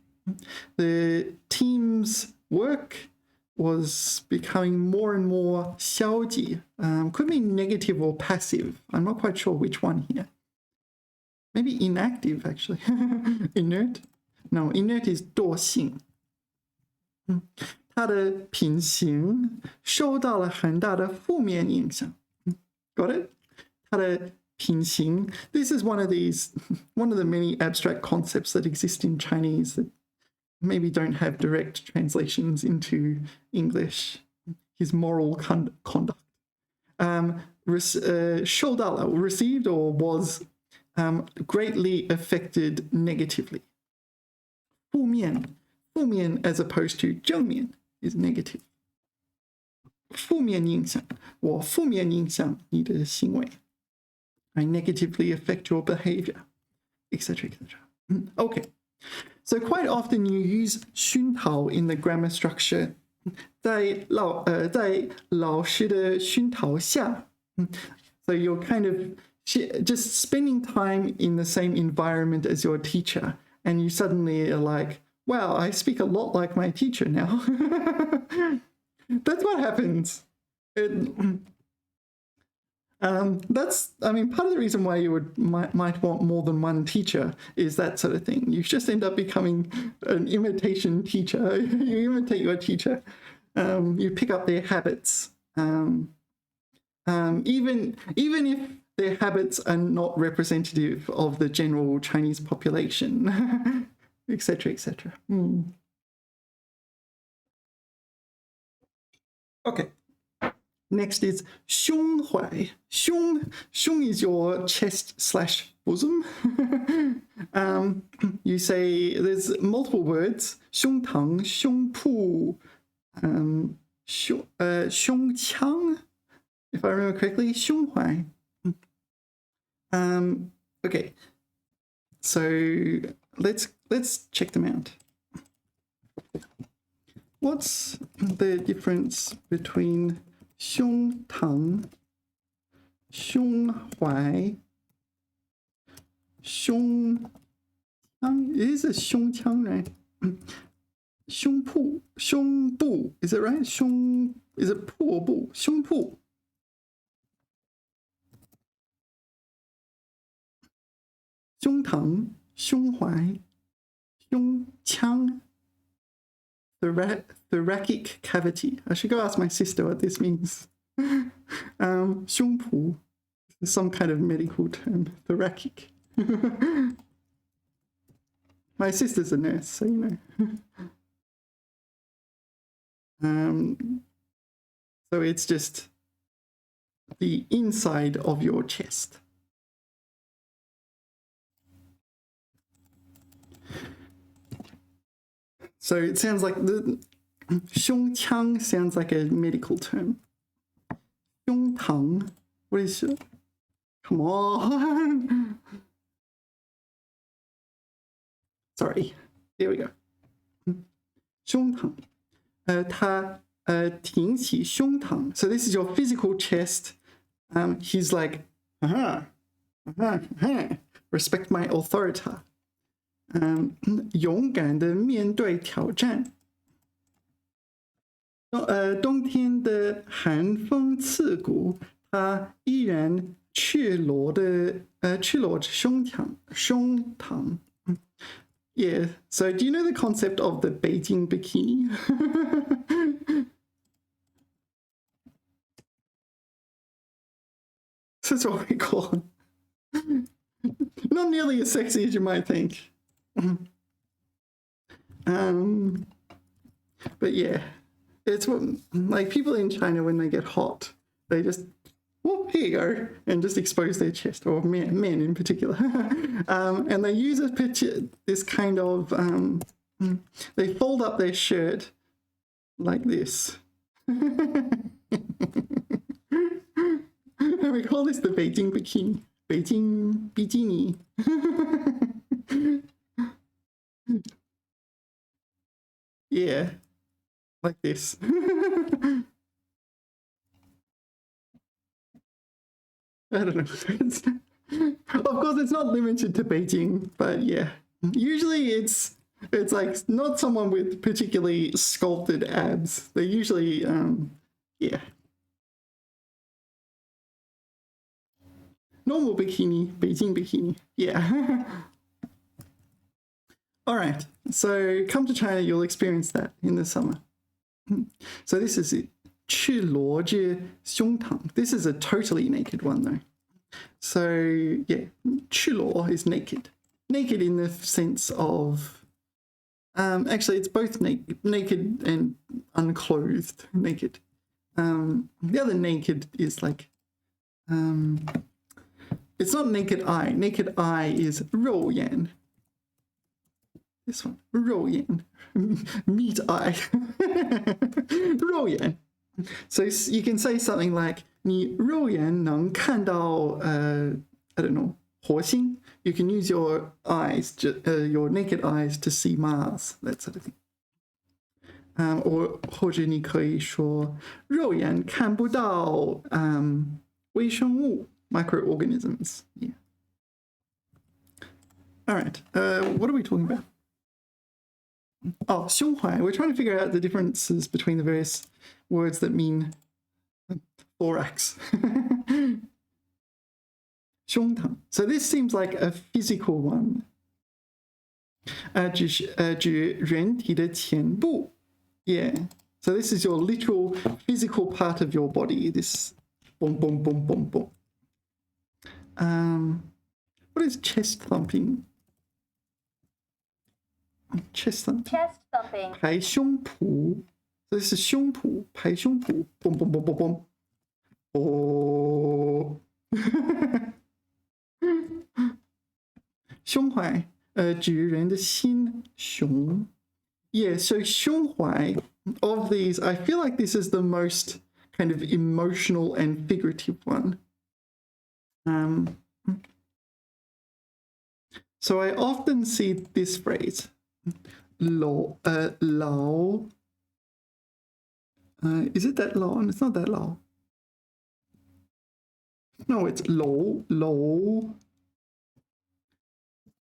The team's work was becoming more and more 消极 Could be negative or passive. I'm not quite sure which one here. Maybe inactive, actually. Inert? No, inert is 惰性 他的品行受到了很大的负面影响 Got it? 他的品行 This is one of the many abstract concepts that exist in Chinese that maybe don't have direct translations into English. His moral conduct. 受到了 received or was greatly affected negatively. 负面 as opposed to 正面 is negative. 负面影响我负面影响你的行为 I negatively affect your behavior, etc., etc. Okay, so quite often you use 熏陶 in the grammar structure. 在老师的熏陶下 So you're kind of just spending time in the same environment as your teacher, and you suddenly are like, wow, I speak a lot like my teacher now. That's what happens. That's, I mean, part of the reason why you might want more than one teacher is that sort of thing. You just end up becoming an imitation teacher. You imitate your teacher. You pick up their habits. Even if their habits are not representative of the general Chinese population, etc., etc. Okay. Next is 胸怀. 胸 is your chest/bosom. You say there's multiple words. 胸膛, 胸部, 胸腔, if I remember correctly. 胸怀. Okay. So let's check them out. What's the difference between 胸膛, 胸怀, 胸腔? It is a 胸腔, right? 胸部, is it right? Is it 部 or 部? 胸部. 胸膛, 胸怀, 胸腔. Thoracic cavity. I should go ask my sister what this means. 胸脯 is some kind of medical term. Thoracic. My sister's a nurse, so you know. So it's just the inside of your chest. So it sounds like the 胸腔 sounds like a medical term. 胸膛, what is it? Come on. Sorry. There we go. 胸膛. 他挺起胸膛. So this is your physical chest. He's like, respect my authority. 勇敢的面对挑战。冬天的寒风刺骨，他依然持赤裸的赤裸胸膛. Yeah, so do you know the concept of the Beijing bikini? That's what we call it. Not nearly as sexy as you might think. But yeah, it's what, like, people in China, when they get hot, they just, whoop, here you go, and just expose their chest, or men in particular. And they use this kind of, they fold up their shirt like this. And we call this the Beijing bikini. Beijing bikini. Yeah, like this. I don't know. Of course, it's not limited to Beijing, but yeah. Usually it's like not someone with particularly sculpted abs. They usually, yeah. Normal bikini, Beijing bikini, yeah. All right, so come to China, you'll experience that in the summer. So this is it. 赤裸着胸膛. This is a totally naked one though. So yeah, 赤裸 is naked. Naked in the sense of, actually it's both naked and unclothed naked. The other naked is like, it's not naked eye. Naked eye is 肉眼. This one, 肉眼, meat eye. 肉眼. So you can say something like 你肉眼能看到 I don't know, 火星. You can use your eyes, your naked eyes to see Mars, that sort of thing. Or 或者你可以说肉眼看不到微生物 microorganisms. Yeah. All right. What are we talking about? Oh, 胸怀. We're trying to figure out the differences between the various words that mean thorax. 胸膛. So this seems like a physical one. 指人体的前部. Yeah. So this is your literal physical part of your body. This boom, boom, boom, boom, boom. What is chest thumping? Chest thumping. Chest thumping. 拍胸脯. So this is 胸脯, 拍胸脯. Boom, boom, boom, boom, boom. Oh. 胸怀, 指人的心胸. Yeah, so 胸怀, of these, I feel like this is the most kind of emotional and figurative one. So I often see this phrase, 老, is it that long? It's not that long. No, it's 老.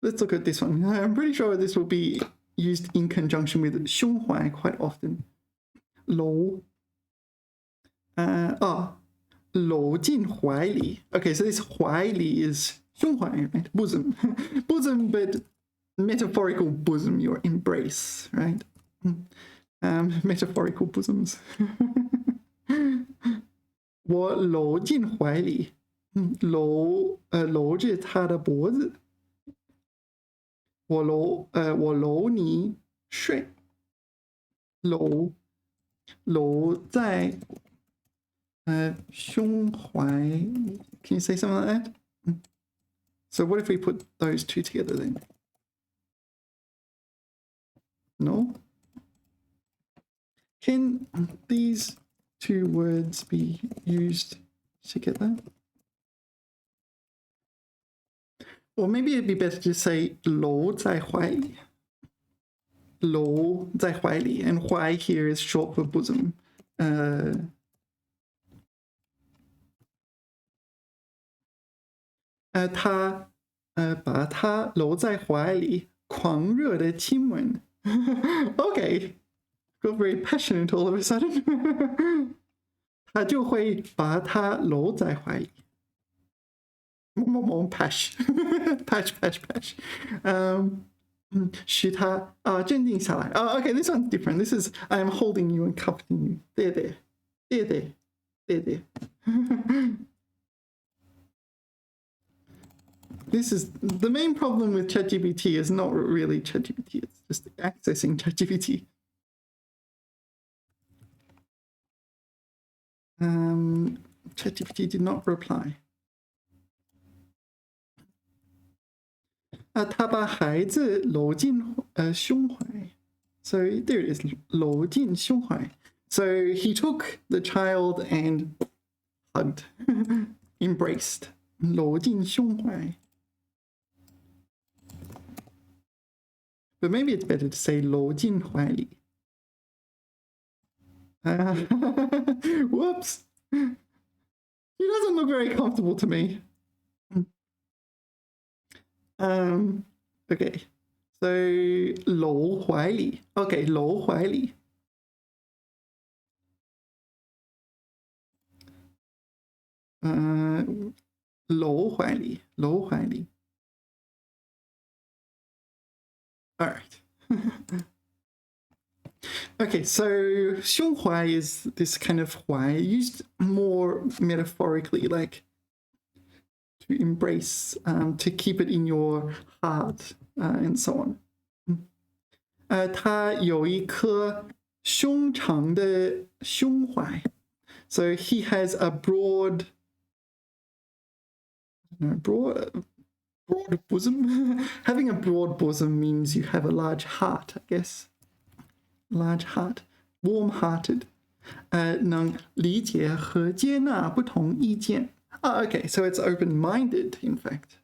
Let's look at this one. I'm pretty sure this will be used in conjunction with 胸怀 quite often. 搂. 搂进怀里. Okay, so this 怀里 is 胸怀, right? Bosom. Bosom, but metaphorical bosom, your embrace, right? Metaphorical bosoms. 我搂进怀里. 搂着他的脖子. 我搂你睡. 搂在胸怀. Can you say something like that? So what if we put those two together then? No? Can these two words be used together? Or maybe it'd be better to say 搂在怀里. 搂在怀里, and 怀 here is short for bosom. 他把他搂在怀里，狂热的亲吻. Okay, got very passionate all of a sudden. 他就会把他搂在怀里. Pash. Pash. 使他镇定下来. Okay, this one's different. This is I am holding you and comforting you. There. This is the main problem with ChatGPT is not really ChatGPT. It's just accessing ChatGPT. ChatGPT did not reply. 他把孩子搂进胸怀. So there it is, 搂进胸怀. So he took the child and hugged, embraced. 搂进胸怀. But maybe it's better to say 搂进怀里. Whoops. He doesn't look very comfortable to me. Okay. So 搂怀里. Okay, 搂怀里. .搂怀里. All right. Okay, so 胸怀 is this kind of 怀 used more metaphorically, like to embrace, to keep it in your heart, and so on. 他有一颗胸长的胸怀. So he has a broad bosom. Having a broad bosom means you have a large heart, I guess. Large heart, warm-hearted. 能理解和接纳不同意见. Okay, so it's open-minded, in fact.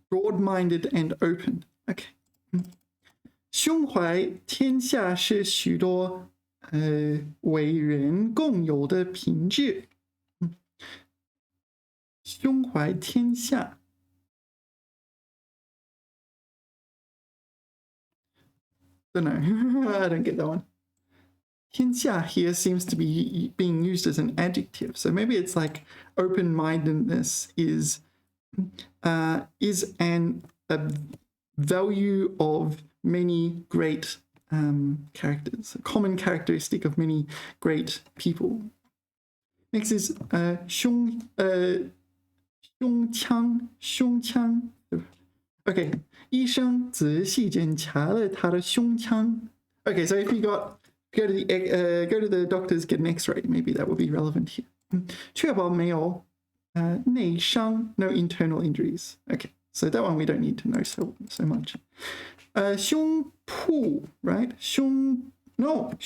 Broad-minded and open. Okay. 胸怀天下是许多为人共有的品质. 胸怀天下. Don't know. I don't get that one. 天下 here seems to be being used as an adjective. So maybe it's like open-mindedness is a value of many great characters, a common characteristic of many great people. Next is 胸腔. Okay, 医生仔细检查了他的胸腔. Okay, so if you go to the doctors, get an X-ray, maybe that would be relevant here. 确保没有内伤, no internal injuries. Okay, so that one we don't need to know so much. 胸脯, right? 胸脯.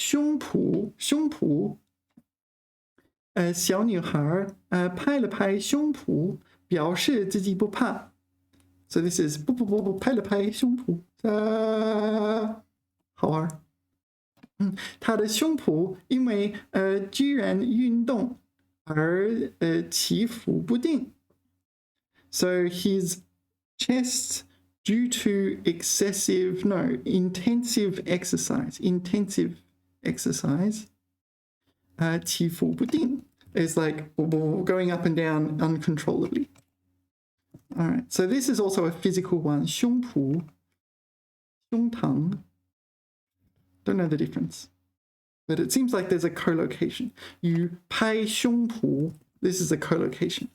小女孩拍了拍胸脯，表示自己不怕. So this is 拍了拍胸脯，好玩。她的胸脯因为居然运动而起伏不定。So his chest, due to intensive exercise, 起伏不定 is like going up and down uncontrollably. All right, so this is also a physical one. 胸脯, 胸膛. Don't know the difference, but it seems like there's a collocation. You 拍胸脯, this is a collocation.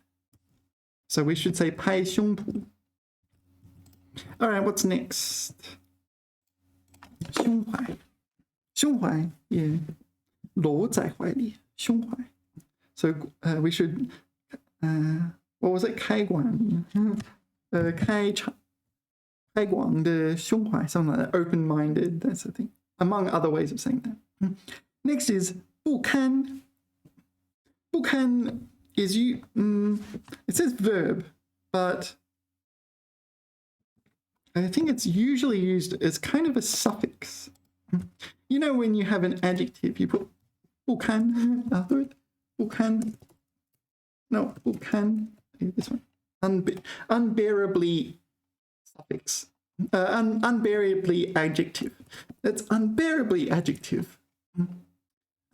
So we should say 拍胸脯. All right, what's next? 胸怀, yeah. 搂在怀里, 胸怀. So we should, what was it? 开广, 开广的胸怀, something like that. Open-minded, that's the thing. Among other ways of saying that. Next is 不堪. 不堪 is it says verb, but I think it's usually used as kind of a suffix. You know when you have an adjective, you put 不堪 after it. 不堪. No, 不堪. This one. Unbearably suffix. Unbearably adjective. That's unbearably adjective.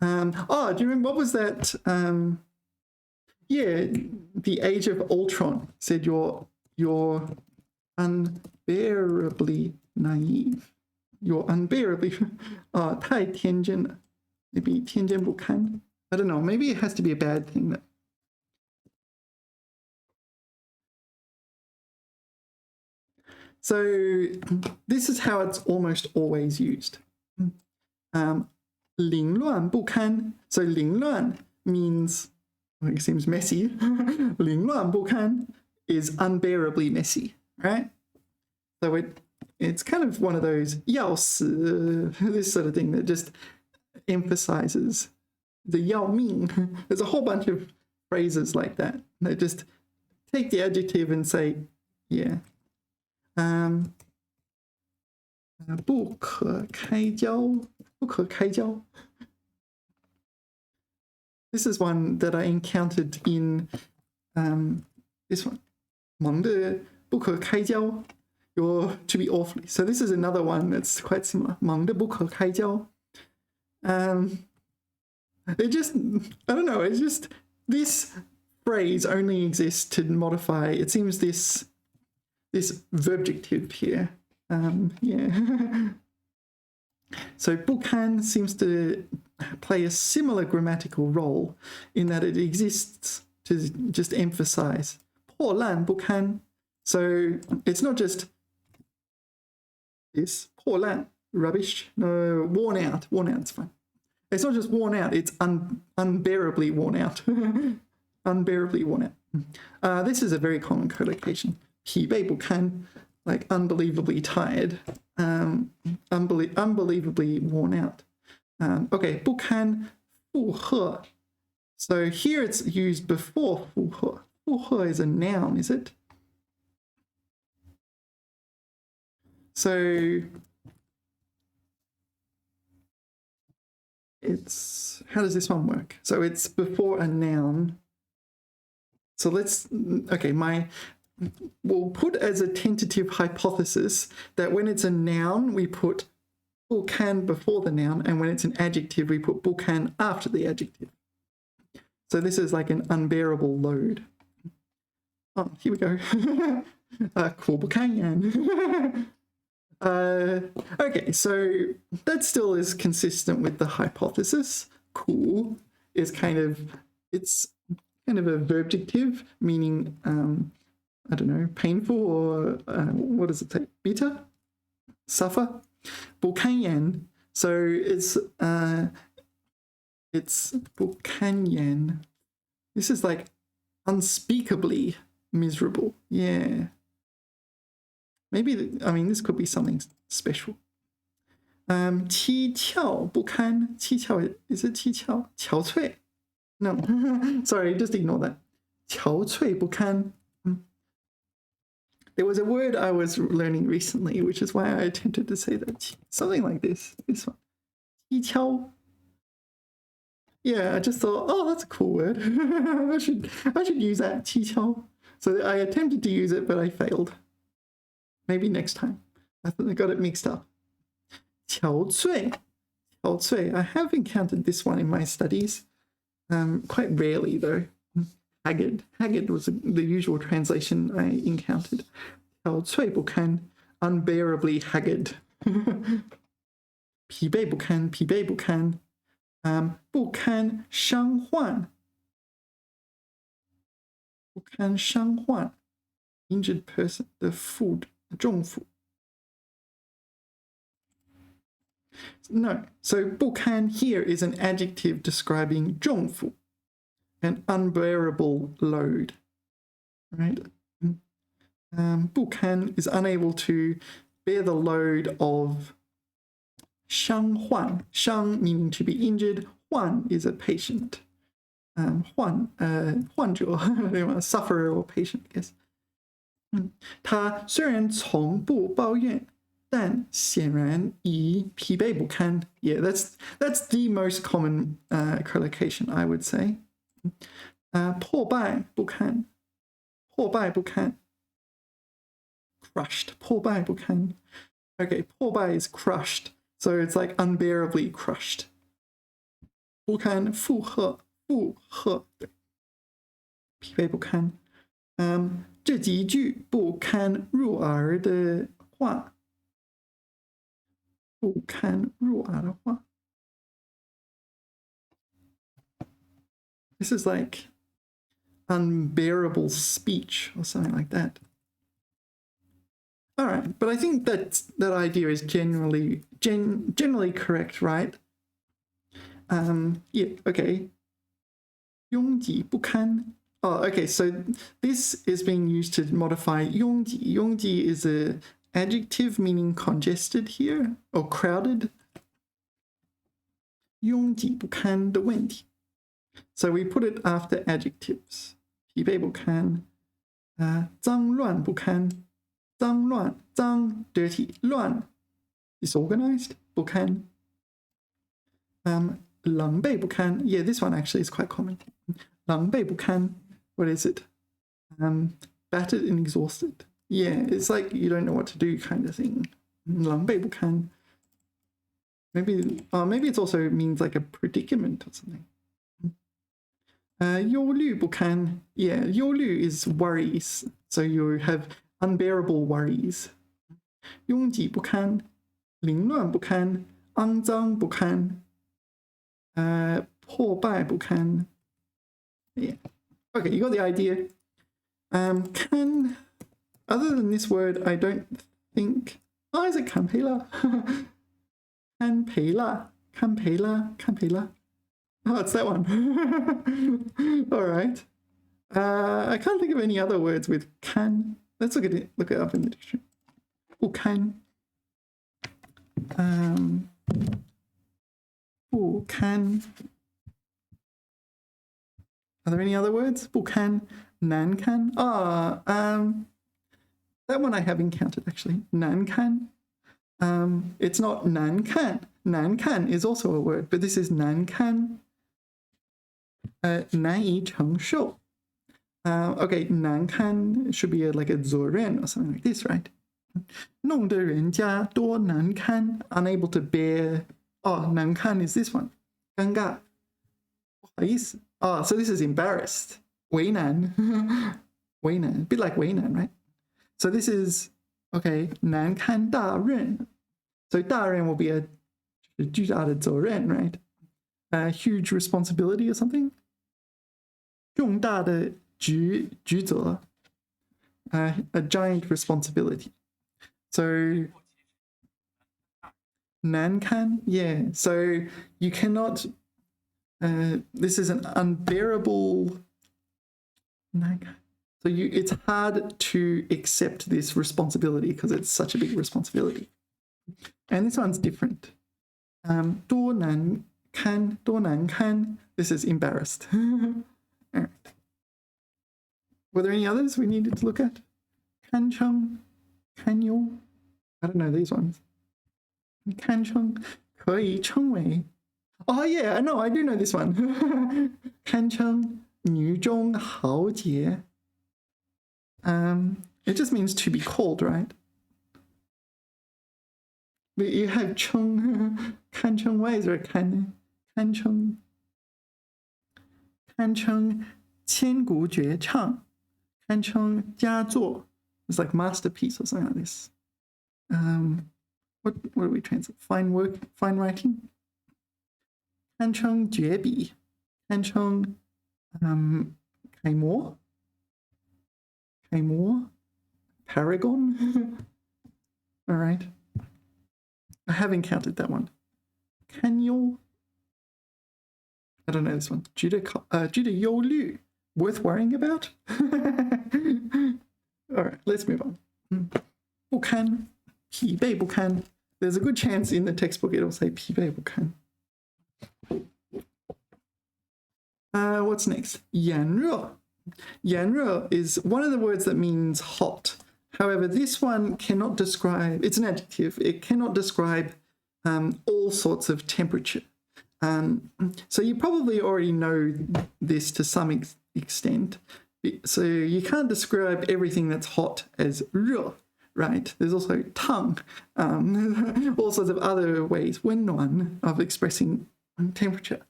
Do you remember what was that? yeah, the Age of Ultron said you're unbearably naive. You're unbearably 太天真了. Maybe 天真不堪. I don't know. Maybe it has to be a bad thing. So this is how it's almost always used. 凌乱不堪. So 凌乱 means, well, it seems messy. 凌乱不堪 is unbearably messy, right? So it's kind of one of those 要死, this sort of thing that just emphasizes the 要命. There's a whole bunch of phrases like that. They just take the adjective and say, yeah. 不可开交, 不可开交. This is one that I encountered in this one. 忙得不可开交. You're to be awfully. So this is another one that's quite similar. 忙得不可开交. It just, I don't know, it's just, this phrase only exists to modify, it seems, this verbjective here. Yeah. So 不堪 seems to play a similar grammatical role in that it exists to just emphasize 破烂不堪. So it's not just this 破烂, rubbish, no, worn out's fine. It's not just worn out, it's unbearably worn out. Unbearably worn out. This is a very common collocation. 疲惫不堪, like unbelievably tired, unbelievably worn out. Okay, 不堪负荷. So here it's used before 负荷. 负荷 is a noun, is it? So it's, how does this one work? So it's before a noun. So we'll put as a tentative hypothesis that when it's a noun, we put 不堪 before the noun, and when it's an adjective, we put 不堪 after the adjective. So this is like an unbearable load. Oh, here we go. 苦不堪言. Okay, so that still is consistent with the hypothesis. 苦 is it's kind of a verbjective, meaning, I don't know, painful, or what does it say? Bitter? Suffer? 不堪言. So it's 不堪言. This is like unspeakably miserable. Yeah. Maybe, I mean, this could be something special. 蹊跷不堪. 蹊跷, is it 蹊跷? 憔悴. No, sorry, just ignore that. 憔悴不堪. There was a word I was learning recently, which is why I attempted to say that. Something like this one. 蹊跷. Yeah, I just thought, oh, that's a cool word. I should use that, 蹊跷. So I attempted to use it, but I failed. Maybe next time. I thought I got it mixed up. 憔悴. 憔悴. I have encountered this one in my studies. Quite rarely, though. Haggard. Haggard was the usual translation I encountered. 憔悴不堪, unbearably haggard. 疲惫不堪, 疲惫不堪. 不堪伤患. 不堪伤患. Injured person, the food, 重负. No, so 不堪 here is an adjective describing 重负, an unbearable load, right? 不堪 is unable to bear the load of 伤患. 伤 meaning to be injured, 患 is a patient. 患者, sufferer or patient, I guess. 他虽然从不抱怨，但显然已疲惫不堪. Yeah, that's the most common collocation, I would say. 破败不堪. 破败不堪. Crushed. 破败不堪. Okay, 破败 is crushed, so it's like unbearably crushed. 不堪负荷. 负荷.疲惫不堪。这几句不堪入耳的话，不堪入耳的话。This is like unbearable speech or something like that. All right, but I think that idea is generally correct, right? Yeah, okay. 拥挤不堪. Oh, okay, so this is being used to modify 拥挤. 拥挤 is an adjective meaning congested here, or crowded. 拥挤不堪的问题. So we put it after adjectives. 疲惫不堪, 脏乱不堪, 脏乱, 脏, dirty, 乱, disorganized, 不堪. 狼狈不堪, yeah, this one actually is quite common. 狼狈不堪, what is it? Battered and exhausted. Yeah, it's like you don't know what to do kind of thing. 狼狈不堪. Maybe it also means like a predicament or something. 忧虑不堪, yeah, 忧虑 is worries, so you have unbearable worries. 拥挤不堪, 凌乱不堪, 肮脏不堪, 破败不堪. Yeah. Okay, you got the idea. Can, other than this word, I don't think. Oh, is it 堪培拉? 堪培拉, 堪培拉, 堪培拉. Oh, it's that one. All right. I can't think of any other words with can. Let's look it up in the dictionary. Oh, can. 不堪. Are there any other words? 不堪, 难堪. That one I have encountered actually. 难堪. It's not 难看. 难看 is also a word, but this is 难堪. 难以承受. Okay, 难堪 should be like a 责任 or something like this, right? 弄得人家多难堪, unable to bear. Oh, 难堪 is this one. 尴尬. 不好意思. Oh, so this is embarrassed. 为难. 为难. A bit like 为难, right? So this is, okay, 难堪大任. So 大任 will be a 巨大的责任, right? A huge responsibility or something. 重大的职责. A giant responsibility. So 难堪, yeah. So you cannot. This is an unbearable. So it's hard to accept this responsibility because it's such a big responsibility. And this one's different. 多难堪, 多难堪. This is embarrassed. All right. Were there any others we needed to look at? 堪称, 堪忧. I don't know these ones. 堪称, 可以称为. Oh yeah, no, I do know this one. 堪称女中豪杰. It just means to be called, right? But you have 称, 堪称, why is there a 堪? 堪称. 堪称千古绝唱. 堪称佳作. It's like masterpiece or something like this. What do we translate? Fine work, fine writing. 堪称绝笔. 堪称楷模. 楷模. Paragon. All right. I have encountered that one. 堪忧. I don't know this one. 觉得忧虑. Worth worrying about? All right, let's move on. 不堪, 疲惫不堪. There's a good chance in the textbook it'll say 疲惫不堪. What's next? 炎热. 炎热 is one of the words that means hot. However, this one cannot describe, it's an adjective, it cannot describe all sorts of temperature. So you probably already know this to some extent. So you can't describe everything that's hot as 热, right? There's also 烫, all sorts of other ways, 温暖, of expressing temperature.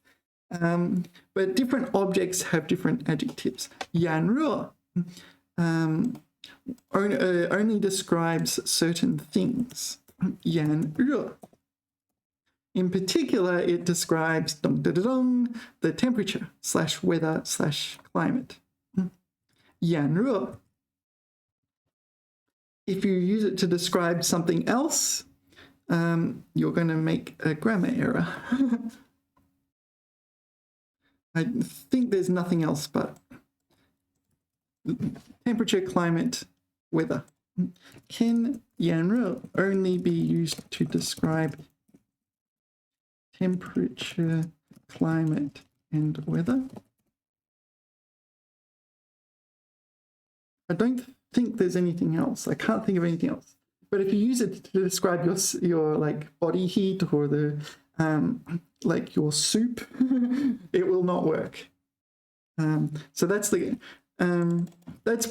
But different objects have different adjectives. 炎热 only describes certain things. 炎热 In particular, it describes the temperature / weather / climate. 炎热 If you use it to describe something else, you're going to make a grammar error. I think there's nothing else but temperature, climate, weather. Can 炎热 only be used to describe temperature, climate, and weather? I don't think there's anything else. I can't think of anything else. But if you use it to describe your like body heat or the like your soup, it will not work. So that's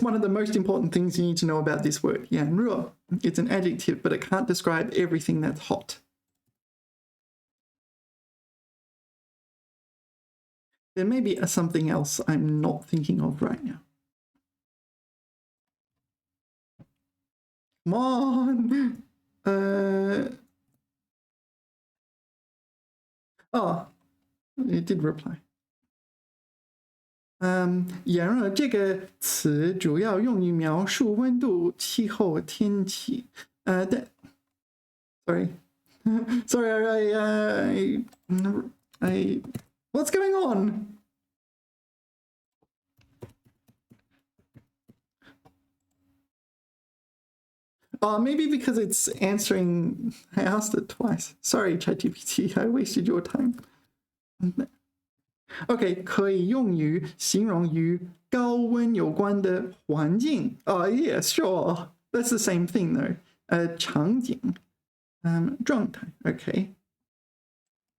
one of the most important things you need to know about this word. 炎热 It's an adjective, but it can't describe everything that's hot. There may be something else I'm not thinking of right now. Come on. Oh, it did reply. 炎热这个词主要用于描述温度、气候、天气。Sorry, what's going on? Maybe because it's answering. I asked it twice. Sorry, ChatGPT, I wasted your time. Okay, 可以用于形容与高温有关的环境。Yeah, sure. That's the same thing though. 场景，状态。Okay.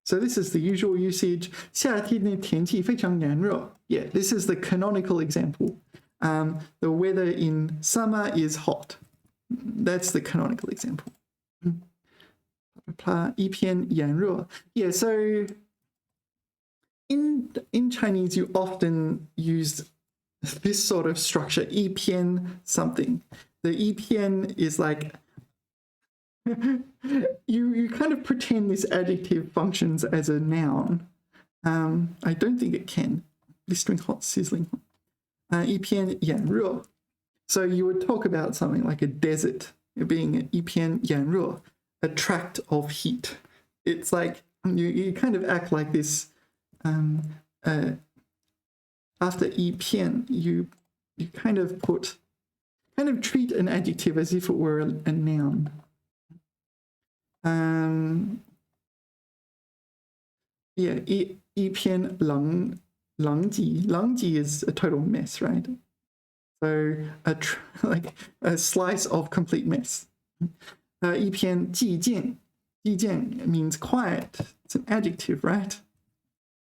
So this is the usual usage. 夏天的天气非常炎热。Yeah, this is the canonical example. The weather in summer is hot. That's the canonical example. 一片炎热。Yeah, so in Chinese, you often use this sort of structure, 一片 something. The 一片 is like you kind of pretend this adjective functions as a noun. I don't think it can. Blistering hot, sizzling hot. 一片炎热. So you would talk about something like a desert being 一片炎热, a tract of heat. It's like you kind of act like this. After 一片, you kind of treat an adjective as if it were a noun. Yeah, 一片狼藉. 狼藉 is a total mess, right? So like a slice of complete mess. 一片寂静. 寂静 means quiet. It's an adjective, right?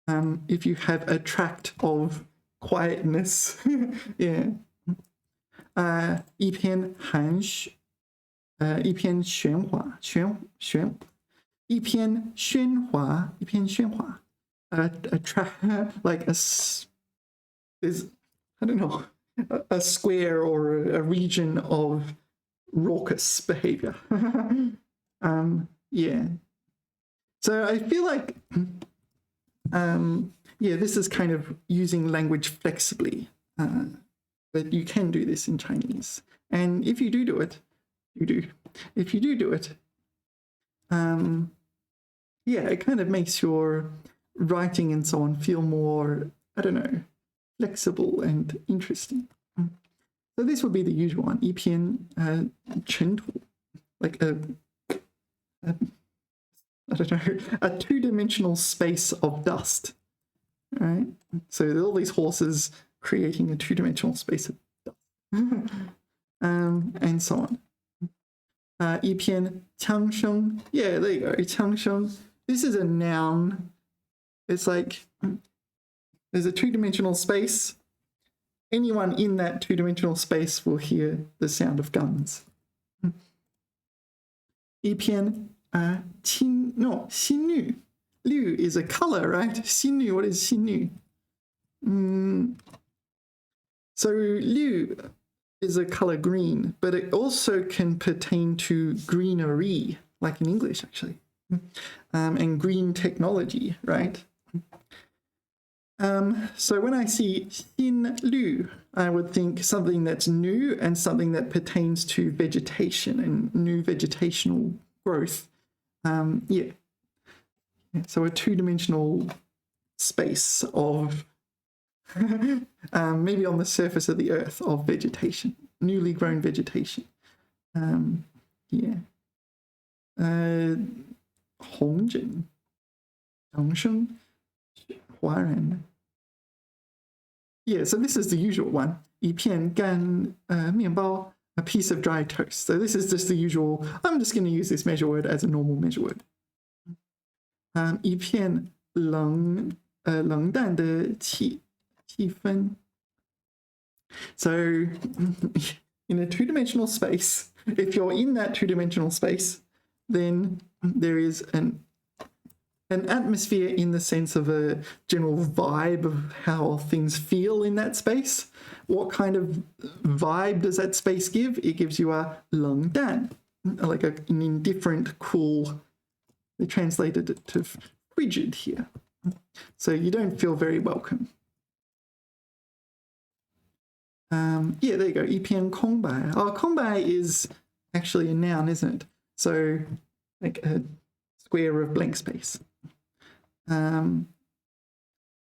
If you have a tract of quietness, yeah. 一片寒暑, 一片喧哗, 一片喧哗, 一片喧哗. A tract like is I don't know, a square or a region of raucous behavior. Yeah. So I feel like yeah, this is kind of using language flexibly, but you can do this in Chinese. And if you do it, if you do it, yeah, it kind of makes your writing and so on feel more, I don't know, flexible and interesting. So this would be the usual one, 一片尘土, like I don't know, a two-dimensional space of dust, right? So all these horses creating a two-dimensional space of dust, and so on. 一片枪声, yeah, there you go, 枪声. This is a noun. It's like there's a two-dimensional space. Anyone in that two-dimensional space will hear the sound of guns. 一片心率. Liu is a color, right? Xinnu, what is xinnu? So liu is a color green, but it also can pertain to greenery, like in English, actually, and green technology, right? So when I see xin liu, I would think something that's new and something that pertains to vegetation and new vegetational growth. Yeah. So a two-dimensional space of maybe on the surface of the earth of vegetation, newly grown vegetation. Yeah. 红疹、长生、华人。Yeah, so this is the usual one. 一片干面包, a piece of dry toast. So this is just the usual. I'm just going to use this measure word as a normal measure word. 一片冷淡的气氛. So in a two-dimensional space, if you're in that two-dimensional space, then there is an atmosphere in the sense of a general vibe of how things feel in that space. What kind of vibe does that space give? It gives you a 冷淡, like an indifferent, cool. They translated it to frigid here. So you don't feel very welcome. Yeah, there you go. 一片空白. Oh, 空白 is actually a noun, isn't it? So like a square of blank space.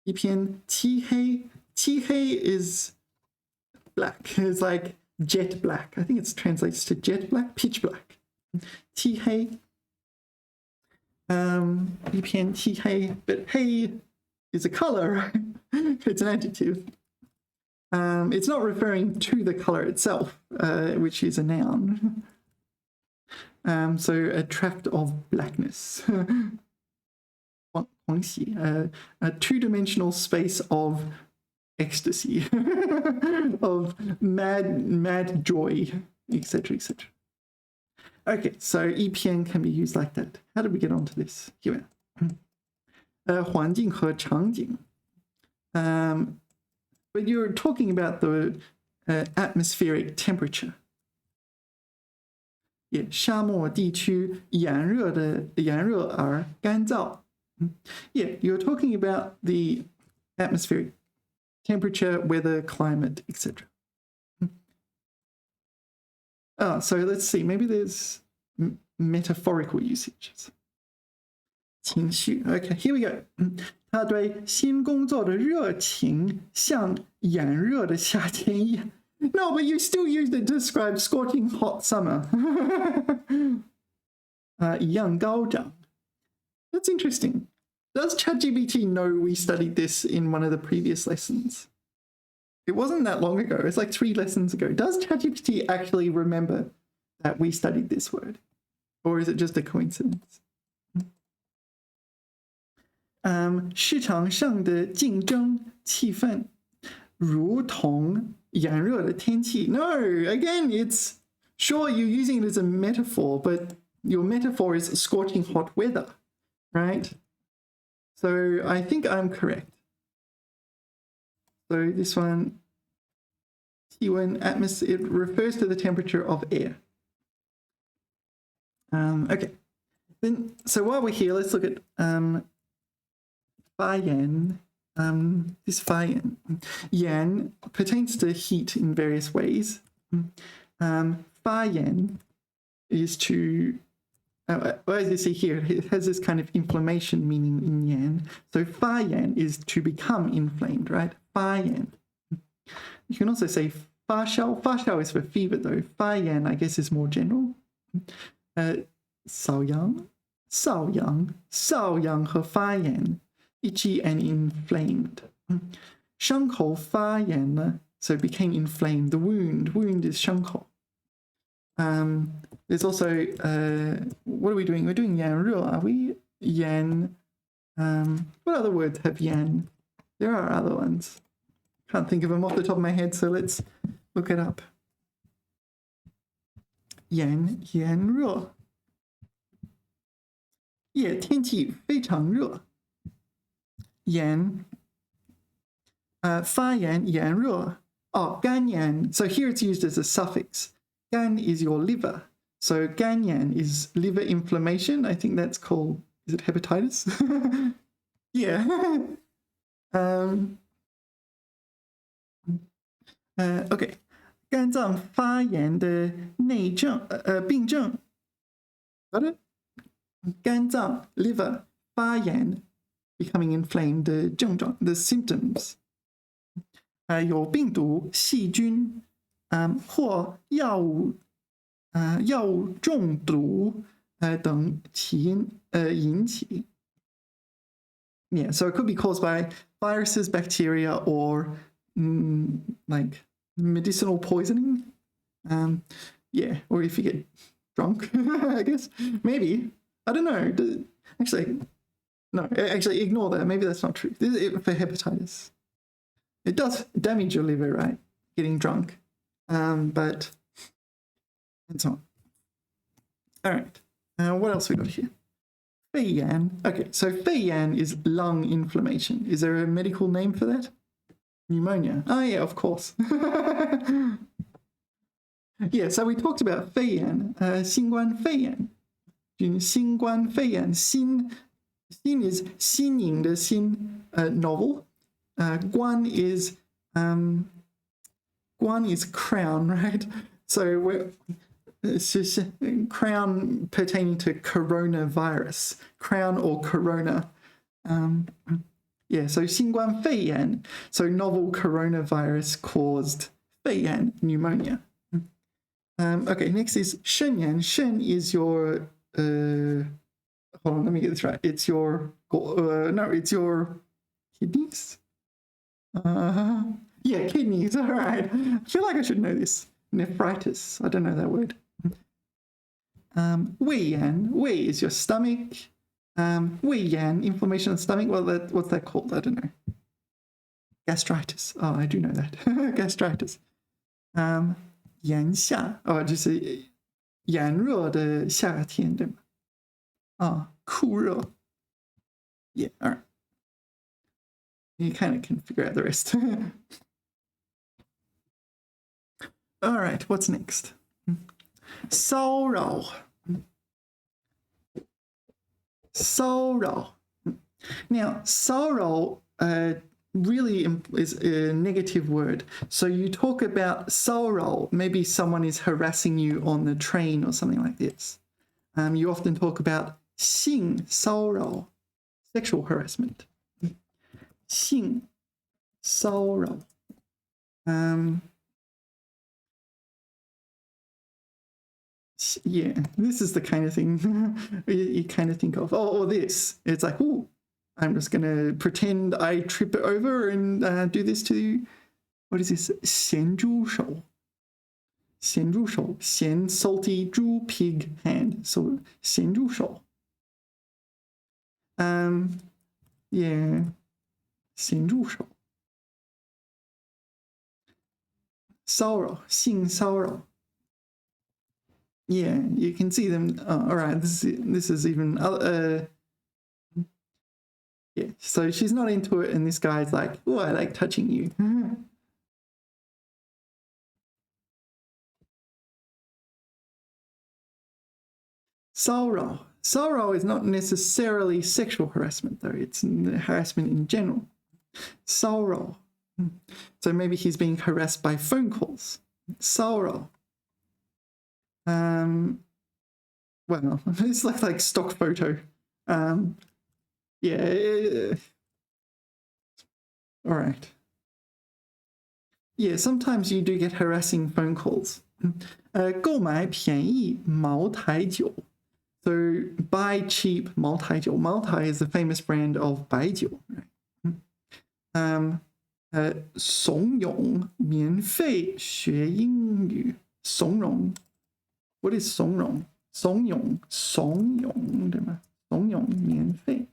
一片漆黑. 漆黑 is black. It's like jet black. I think it translates to jet black, pitch black. 漆黑. 一片漆黑, but 黑 is a color, right? It's an adjective. It's not referring to the color itself, which is a noun. So a tract of blackness. 狂喜, a two-dimensional space of ecstasy, of mad joy, etc., etc. Okay, so 一片 can be used like that. How did we get onto this? Here we are. 环境和场景. But you're talking about the atmospheric temperature. Yeah, 沙漠地区炎热而干燥. Yeah, you're talking about the atmospheric temperature, weather, climate, etc. Oh, so let's see. Maybe there's metaphorical usages. 情绪. Okay, here we go. 他对新工作的热情像炎热的夏天一样. No, but you still used it to describe scorching hot summer. 一样高涨. That's interesting. Does ChatGPT know we studied this in one of the previous lessons? It wasn't that long ago. It's like 3 lessons ago. Does ChatGPT actually remember that we studied this word? Or is it just a coincidence? 市场上的竞争气氛如同炎热的天气. No, again, it's sure you're using it as a metaphor, but your metaphor is scorching hot weather, right? So I think I'm correct. So this one, 气温, atmosphere, it refers to the temperature of air. Okay. Then, so while we're here, let's look at 发炎. This 发炎. Yan pertains to heat in various ways. 发炎 is to, as you see here, it has this kind of inflammation meaning in yan. So 发炎 is to become inflamed, right? 发炎. You can also say 发烧. 发烧 is for fever though. 发炎 I guess is more general. 瘙痒, 瘙痒, 瘙痒和发炎. Itchy and inflamed. 伤口发炎了, so became inflamed. The wound is 伤口. There's also, what are we doing? We're doing 炎热, are we? 炎, what other words have 炎? There are other ones. Can't think of them off the top of my head, so let's look it up. 炎热. Yeah, 天气非常热。炎，发炎炎热。Oh, 肝炎. So here it's used as a suffix. 肝 is your liver. So 肝炎 is liver inflammation. I think that's called, is it hepatitis? Yeah. Okay. 肝脏发炎的病症。Got it? 肝脏 liver 发炎 becoming inflamed 的症状 the symptoms. 有病毒、细菌，或药物中毒等起因引起。Yeah, so it could be caused by viruses, bacteria, or like medicinal poisoning. Yeah, or if you get drunk, I guess. Maybe. I don't know. Actually, no, actually ignore that. Maybe that's not true. For hepatitis. It does damage your liver, right? Getting drunk. But it's not. All right. What else we got here? 肺炎. Okay, so 肺炎 is lung inflammation. Is there a medical name for that? Pneumonia. Oh, yeah, of course. Yeah, so we talked about 肺炎, 新冠肺炎. 新冠肺炎, 新 is 新颖的新 novel. 冠 is crown, right? So it's just crown pertaining to coronavirus, crown or corona. Yeah, so 新冠肺炎, so novel coronavirus caused 肺炎 pneumonia. Okay, next is 肾炎. Shen is your hold on, let me get this right. It's your no, it's your kidneys. Yeah, kidneys. All right. I feel like I should know this. Nephritis. I don't know that word. 胃炎. Wei is your stomach. 胃炎, inflammation of the stomach. Well, what's that called? I don't know. Gastritis. Oh, I do know that. Gastritis. 炎夏. Oh, 就是炎热的夏天，对吗？酷热. Yeah, all right. You kind of can figure out the rest. All right, what's next? 骚扰. Now, 骚扰 really is a negative word. So you talk about 骚扰, maybe someone is harassing you on the train or something like this. You often talk about 性骚扰, sexual harassment. 性骚扰. Yeah, this is the kind of thing you kind of think of. Or this. It's like, oh, I'm just going to pretend I trip it over and do this to you. What is this? 咸猪手. 咸猪手. 咸, salty, 猪, pig, hand. So 咸猪手. Yeah. 咸猪手. 骚扰, 性骚扰. Yeah, you can see them. All right, this is even. Yeah, so she's not into it, and this guy's like, "Oh, I like touching you." 骚扰. 骚扰 is not necessarily sexual harassment, though. It's harassment in general. 骚扰. So maybe he's being harassed by phone calls. 骚扰. Well, it's like stock photo. Yeah. All right. Yeah, sometimes you do get harassing phone calls. 购买便宜茅台酒. So buy cheap 茅台酒. Maltai is the famous brand of 白酒. Right? 怂恿免费学英语. 怂恿. What is 怂恿? 怂恿对吗？怂恿免费.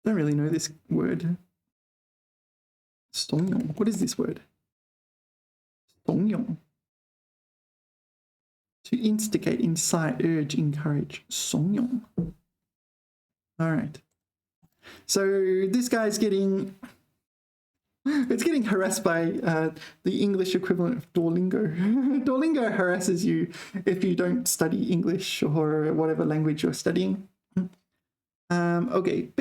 Don't really know this word. 怂恿. What is this word? 怂恿. To instigate, incite, urge, encourage, 怂恿. All right. So this guy's getting harassed by the English equivalent of Duolingo. Duolingo harasses you if you don't study English or whatever language you're studying. Okay,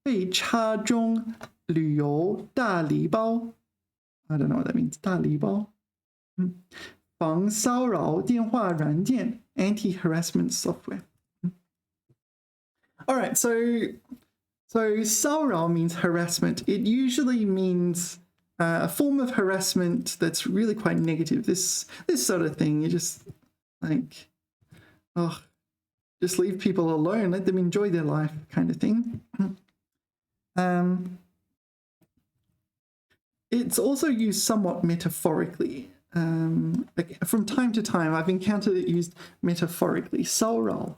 被插中旅游大礼包. I don't know what that means. 大礼包. 防骚扰电话软件 anti-harassment software. All right, so 骚扰 means harassment. It usually means a form of harassment that's really quite negative. This sort of thing, you just like, just leave people alone, let them enjoy their life, kind of thing. It's also used somewhat metaphorically. Like from time to time, I've encountered it used metaphorically. 骚扰.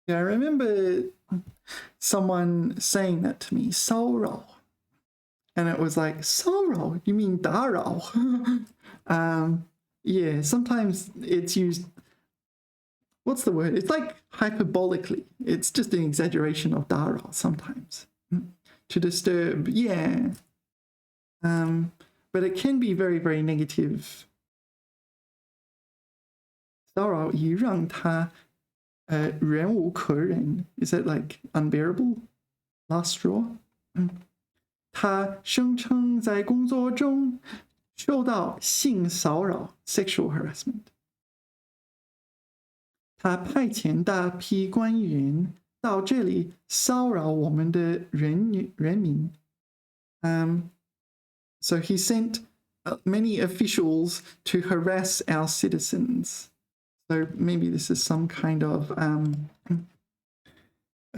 Yeah, I remember someone saying that to me, 骚扰. And it was like, 骚扰? You mean 打扰? Yeah, sometimes it's used, what's the word? It's like hyperbolically. It's just an exaggeration of 打扰 sometimes. To disturb, yeah. But it can be very, very negative. 骚扰已让他忍无可忍. Is that like unbearable? Last straw? 他声称在工作中受到性骚扰 sexual harassment. 他派遣大批官员到这里骚扰我们的人民. So he sent many officials to harass our citizens. So maybe this is some kind of, I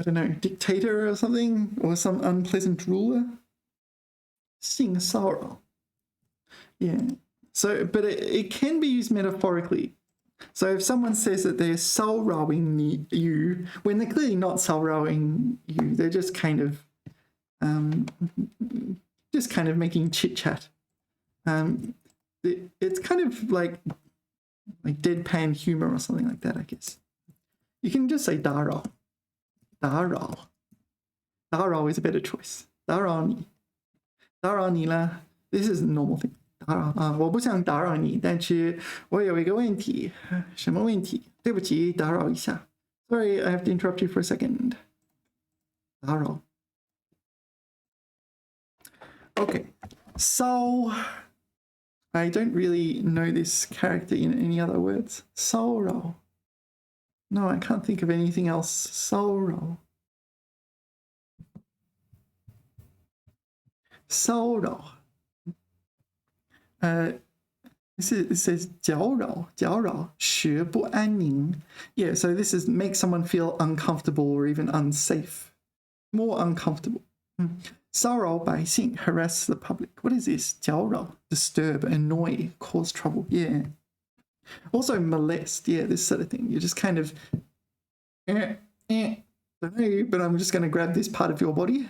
don't know, dictator or something, or some unpleasant ruler. 性骚扰. Yeah. So, but it can be used metaphorically. So if someone says that they're 骚扰ing you, when they're clearly not 骚扰ing you, they're just kind of making chit chat. It's kind of like deadpan humor or something like that, I guess. You can just say 打扰. 打扰. 打扰 is a better choice. 打扰你. 打扰你了. This is a normal thing. 打扰我不想打扰你，但是我有一个问题。什么问题？对不起，打扰一下。Sorry, I have to interrupt you for a second. 打扰. Okay, so I don't really know this character in any other words. 骚扰. No, I can't think of anything else. 骚扰. 骚扰. It says 搅扰, 搅扰, 使不安宁. Yeah, so this is make someone feel uncomfortable or even unsafe. More uncomfortable. 骚扰百姓, harass the public. What is this? 搅扰, disturb, annoy, cause trouble. Yeah. Also molest. Yeah, this sort of thing. You're just kind of, sorry, but I'm just going to grab this part of your body.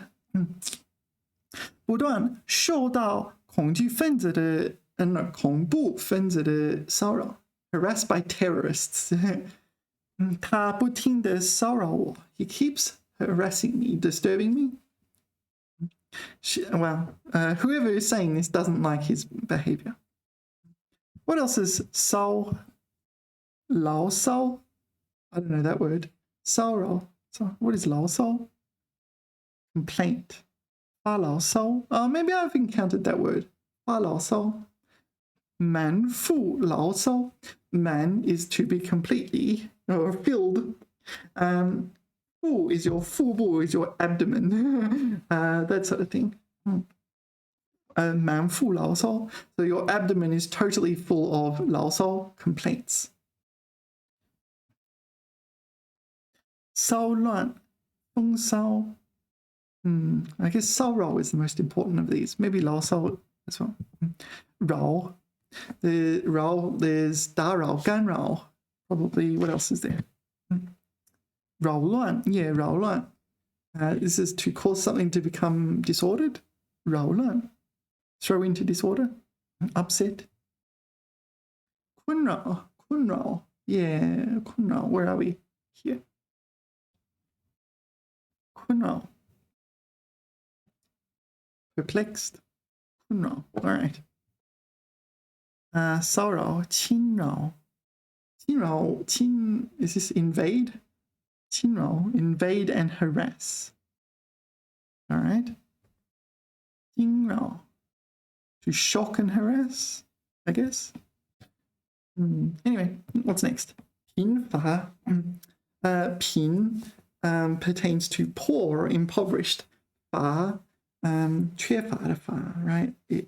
不断受到恐怖分子的骚扰 harassed by terrorists. 他不停地骚扰我 He keeps harassing me, disturbing me. Well, whoever is saying this doesn't like his behavior. What else is 骚? 牢骚? I don't know that word. 骚扰. So what is 牢骚? Complaint. 发牢骚. Maybe I've encountered that word. 发牢骚. 满腹牢骚. Man is to be completely or filled. 腹 is your 腹部 is your abdomen. That sort of thing. 满腹牢骚. So your abdomen is totally full of 牢骚 complaints. 骚乱, 风骚. I guess 骚扰 is the most important of these. Maybe 牢骚as well. 扰. There's 打扰, 干扰. Probably, what else is there? 扰乱. Yeah, 扰乱. This is to cause something to become disordered. 扰乱. Throw into disorder. Upset. 困扰, yeah, 困扰, where are we? Here. 困扰. Perplexed. 困扰, all right. 骚扰, 侵扰. 侵扰, is this invade? 侵扰, invade and harass. All right. 惊扰, to shock and harass, I guess. Anyway, what's next? 贫乏. 贫 pertains to poor, impoverished. 乏 缺乏的乏, right? It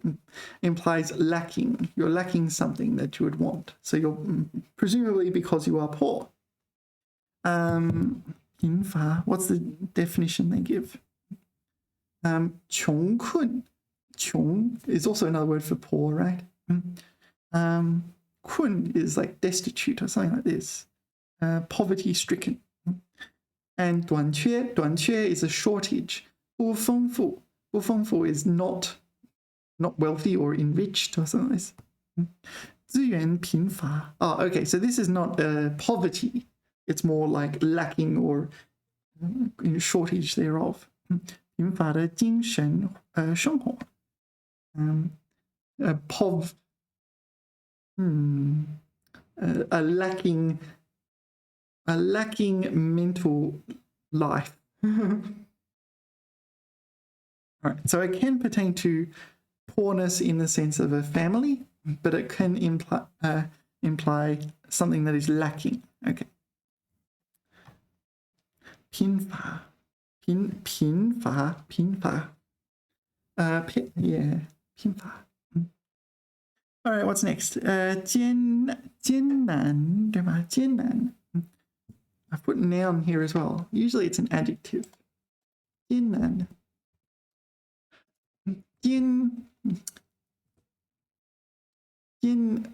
implies lacking. You're lacking something that you would want. So you're presumably because you are poor. 贫乏, what's the definition they give? 穷困. 穷 is also another word for poor, right? 困 is like destitute or something like this. Poverty stricken. And 短缺 is a shortage. 不丰富 is not wealthy or enriched or something like this. 资源贫乏. Oh, okay, so this is not poverty. It's more like lacking or shortage thereof. 贫乏的精神生活. A lacking mental life. All right, so it can pertain to poorness in the sense of a family, but it can imply something that is lacking. Okay. 贫乏. Yeah, 贫乏. All right, what's next? 艰难, 对吗? 艰难. I've put noun here as well. Usually it's an adjective. 艰难. 艰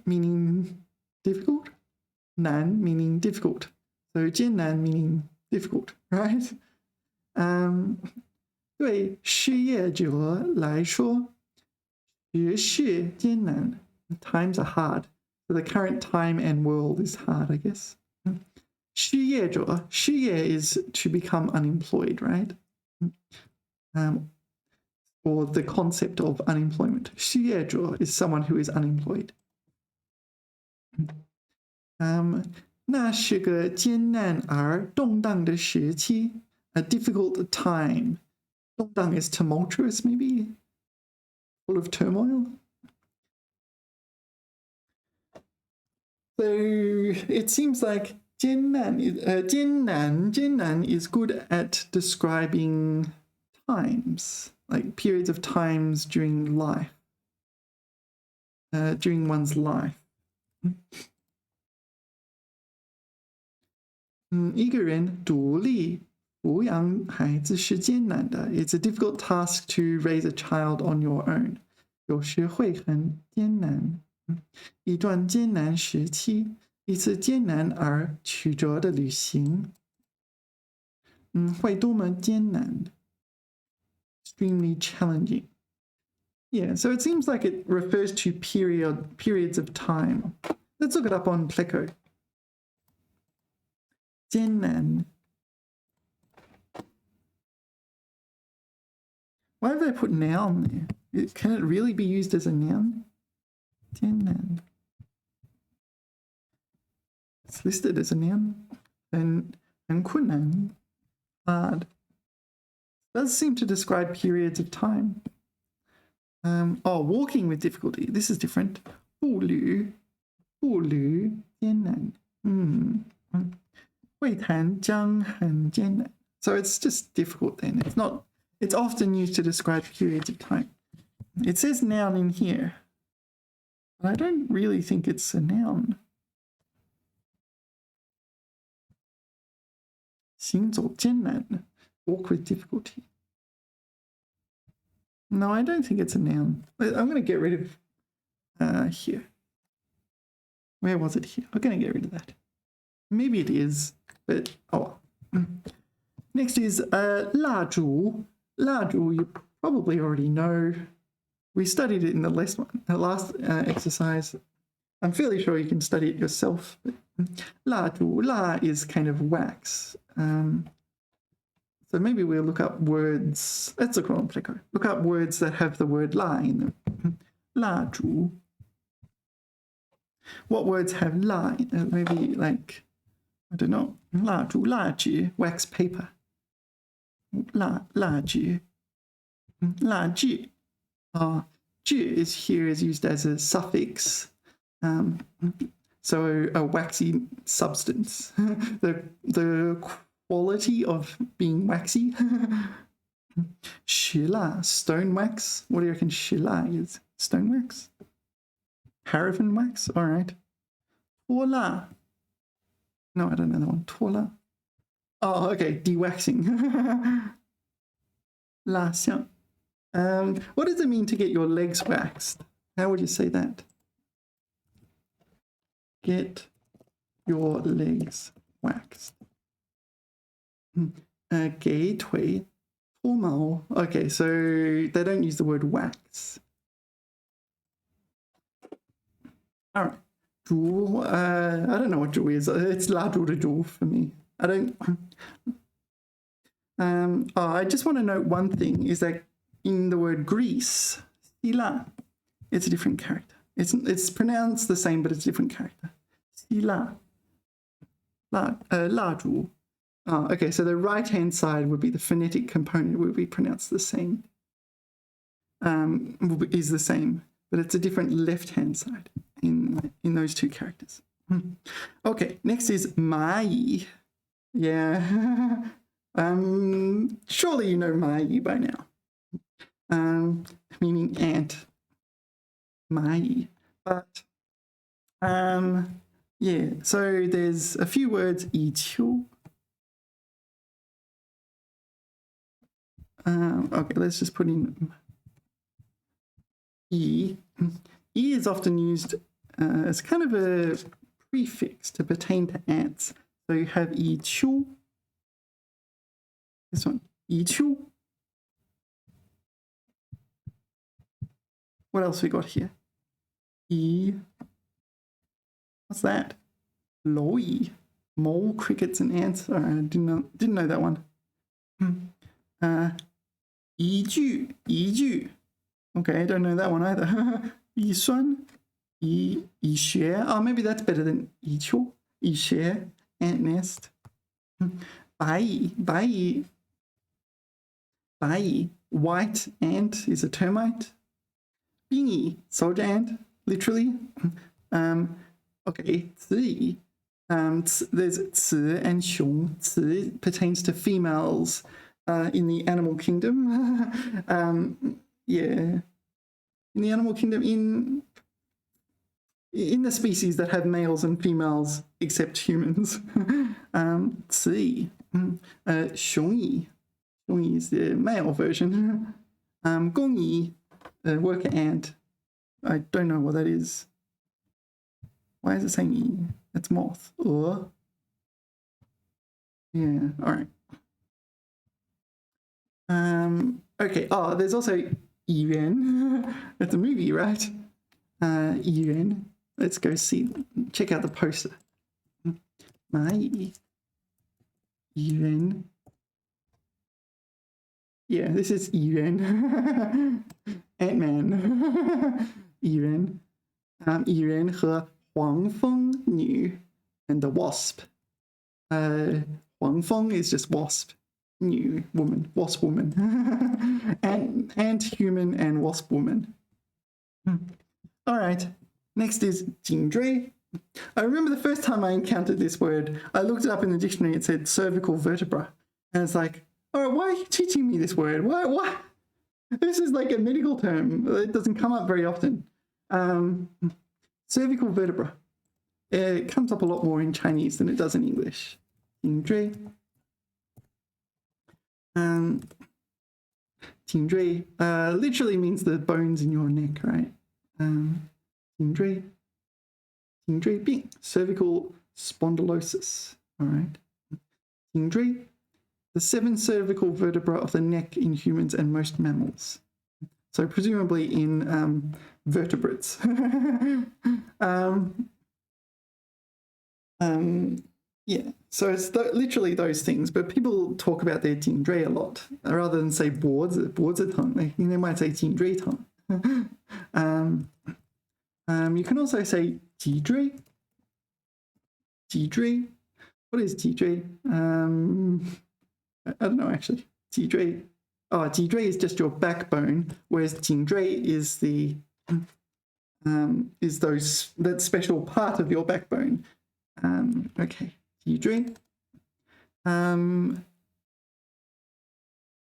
meaning difficult. 难 meaning difficult. So 艰难 meaning difficult, right? 对失业者来说，学事艰难. Times are hard. So the current time and world is hard, I guess. 失业者, 失业 is to become unemployed, right? Or the concept of unemployment. 失业者 is someone who is unemployed. 那是个艰难而动荡的时期, a difficult time. 动荡 is tumultuous, maybe? Full of turmoil? So it seems like 艰难 is good at describing times, like periods of times during life, during one's life. 一个人独立抚养孩子是艰难的. It's a difficult task to raise a child on your own. 有时会很艰难. 一段艰难时期, 一次艰难而曲折的旅行. 会多么艰难. Extremely challenging. Yeah, so it seems like it refers to periods of time. Let's look it up on Pleco. 艰难. Why have they put noun there? Can it really be used as a noun? 艰难. It's listed as a noun. And 困难, hard. It does seem to describe periods of time. Walking with difficulty. This is different. 步履艰难. 会谈将很艰难. So it's just difficult then. It's often used to describe periods of time. It says noun in here, but I don't really think it's a noun. 行走艰难, walk with difficulty. No, I don't think it's a noun. I'm going to get rid of here. Where was it here? I'm going to get rid of that. Maybe it is, but oh. Next is 蜡烛. 蜡烛, you probably already know. We studied it in the last exercise. I'm fairly sure you can study it yourself. La is kind of wax. So maybe we'll look up words. Let's look up words that have the word la in them. La zhu. What words have la? Maybe like, I don't know. La zhu, la ji, wax paper. La ji. La ji. Ji is used as a suffix. So a waxy substance. The quality of being waxy. Shila, stone wax. What do you reckon shila is? Stone wax? Paraffin wax? All right. Tuola. No, I don't know that one. Tuola. Oh, okay. Dewaxing. La xiang. What does it mean to get your legs waxed? How would you say that? Get your legs waxed. 给腿脱毛. Okay, so they don't use the word wax. All right. 猪, I don't know what 猪 is. It's la zhu de zhu for me. I don't. I just want to note one thing is that in the word Greece, sila, it's a different character. It's pronounced the same, but it's a different character. Sila. La zhu. Okay, so the right-hand side would be the phonetic component would be pronounced the same. Is the same, but it's a different left-hand side in those two characters. Okay, next is mai. Yeah. Surely you know mai by now. Meaning ant. Mai. But yeah, so there's a few words, 蚁丘. Okay, let's just put in E. E is often used as kind of a prefix to pertain to ants. So you have 蚁丘. This one, 蚁丘. What else we got here? E. What's that? Loi. Mole, crickets, and ants. All right, I didn't know that one. 宜句. Okay, I don't know that one either. 宜酸, 宜学. Oh, maybe that's better than 宜丘. 宜学, ant nest. 白蚁, white ant is a termite. 兵蚁, soldier ant, literally. Okay, 子蚁. There's 子 and 雄. 子 pertains to females in the animal kingdom. Yeah. In the animal kingdom, in the species that have males and females except humans. 子蚁. 雄蚁. 雄蚁 is the male version. 公蚁, worker ant. I don't know what that is. Why is it saying E? That's moth. Yeah, all right. Okay, there's also Yuan. That's a movie, right? Yuan. Let's go check out the poster. Mai. Yuan. Yeah, this is Yuan. Ant-Man. Yuan. Yuan 和黄蜂女 and the wasp. 黄蜂 is just wasp. New woman, wasp woman. Ant human and wasp woman. All right, next is 颈椎. I remember the first time I encountered this word, I looked it up in the dictionary, it said cervical vertebra. And it's like, all right, why are you teaching me this word? Why? This is like a medical term. It doesn't come up very often. Cervical vertebra. It comes up a lot more in Chinese than it does in English. 颈椎. 颈椎 literally means the bones in your neck, right? 颈椎病, cervical spondylosis, all right? 颈椎, the 7 cervical vertebrae of the neck in humans and most mammals. So presumably in vertebrates. Yeah, so it's literally those things, but people talk about their 颈椎 a lot rather than say 脖子疼. They might say 颈椎疼. You can also say 脊椎. 脊椎. What is 脊椎? I don't know actually. 脊椎. Oh, 脊椎 is just your backbone, whereas 颈椎 is that special part of your backbone. Okay, 脊椎.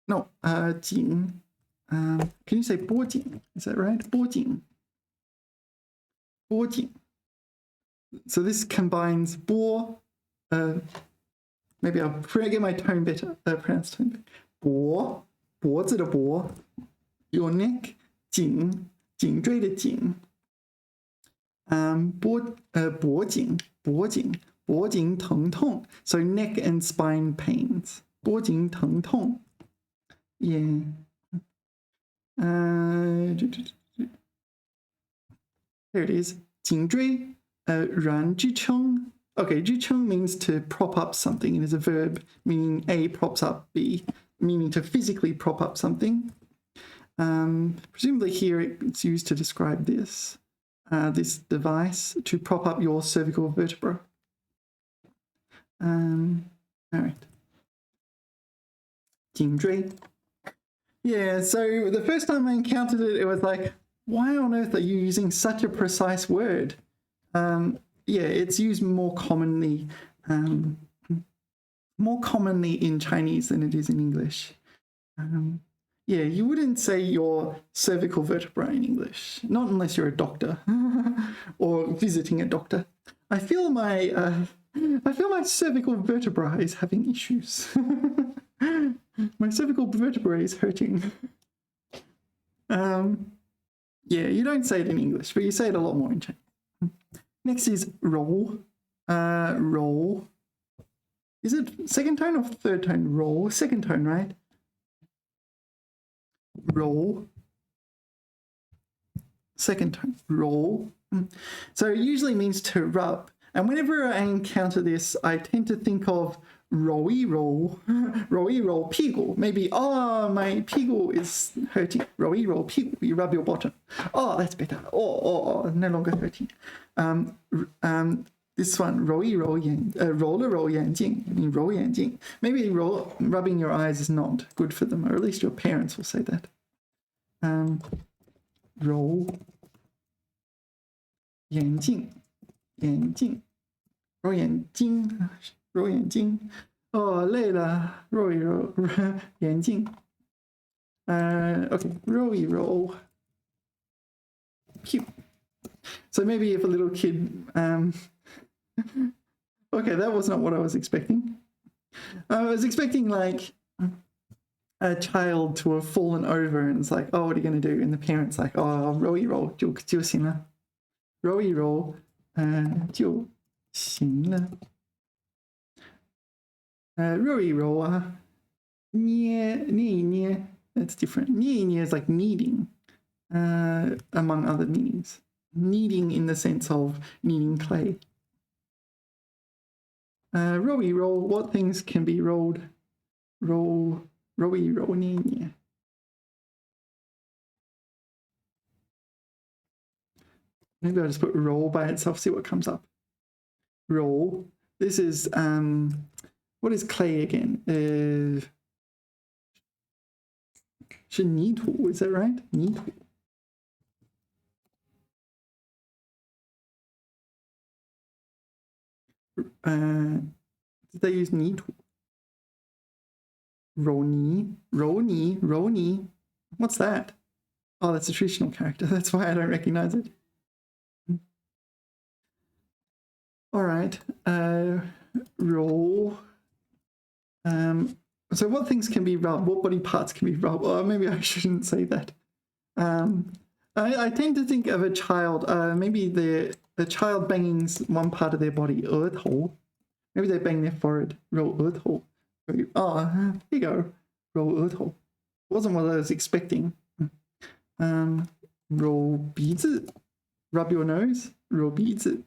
No, 颈. Can you say 脖颈? Is that right? 脖颈. 脖颈. So this combines 脖. Maybe I'll get my tone better. Pronounce tone better. 脖. 脖子的脖. Your neck. 颈. 颈椎的颈. 脖颈. 脖颈. 脖颈疼痛. So neck and spine pains. 脖颈疼痛. Yeah. There it is. 颈椎. 软支撑. Okay, 支撑 means to prop up something. It is a verb meaning A props up B, meaning to physically prop up something. Presumably here it's used to describe this device to prop up your cervical vertebra. All right. 颈椎. Yeah, so the first time I encountered it, it was like, why on earth are you using such a precise word? Yeah, it's used more commonly in Chinese than it is in English. Yeah, you wouldn't say your cervical vertebra in English, not unless you're a doctor or visiting a doctor. I feel my cervical vertebra is having issues. My cervical vertebra is hurting. Yeah, you don't say it in English, but you say it a lot more in Chinese. Next is roll. Roll. Is it second tone or third tone? Roll. Second tone, right? Roll. Second tone. Roll. So it usually means to rub. And whenever I encounter this, I tend to think of roll, roll, roll, 屁股. Maybe, oh, my 屁股 is hurting. Roll, 屁股. You rub your bottom. Oh, that's better. Oh, no longer hurting. This one, 揉一揉眼, 揉了揉眼睛,揉眼睛. Maybe rubbing your eyes is not good for them, or at least your parents will say that. 揉眼睛, 眼睛, 揉眼睛, 揉眼睛. Oh, 累了, 揉一揉眼睛. Okay, 揉一揉. Pew. So maybe if a little kid, okay, that was not what I was expecting. I was expecting like a child to have fallen over and it's like, oh, what are you going to do? And the parent's like, oh, 揉一揉就行了. 揉一揉就行了. 揉一揉啊, 捏一捏. That's different. 捏一捏 is like kneading, among other meanings. Kneading in the sense of kneading clay. 揉一揉, what things can be rolled? 揉一揉, 捏一捏. Maybe I'll just put roll by itself, see what comes up. Roll. This is, what is clay again? 是泥土, is that right? 泥土. Did they use 泥土? 揉泥. What's that? Oh, that's a traditional character. That's why I don't recognize it. All right. Roll. So what things can be rubbed? What body parts can be rubbed? Or maybe I shouldn't say that. I tend to think of a child, maybe the child banging one part of their body, 额头. Maybe they bang their forehead, 揉额头. Oh, here you go, 揉额头. Wasn't what I was expecting. 揉鼻子 rub your nose 揉鼻子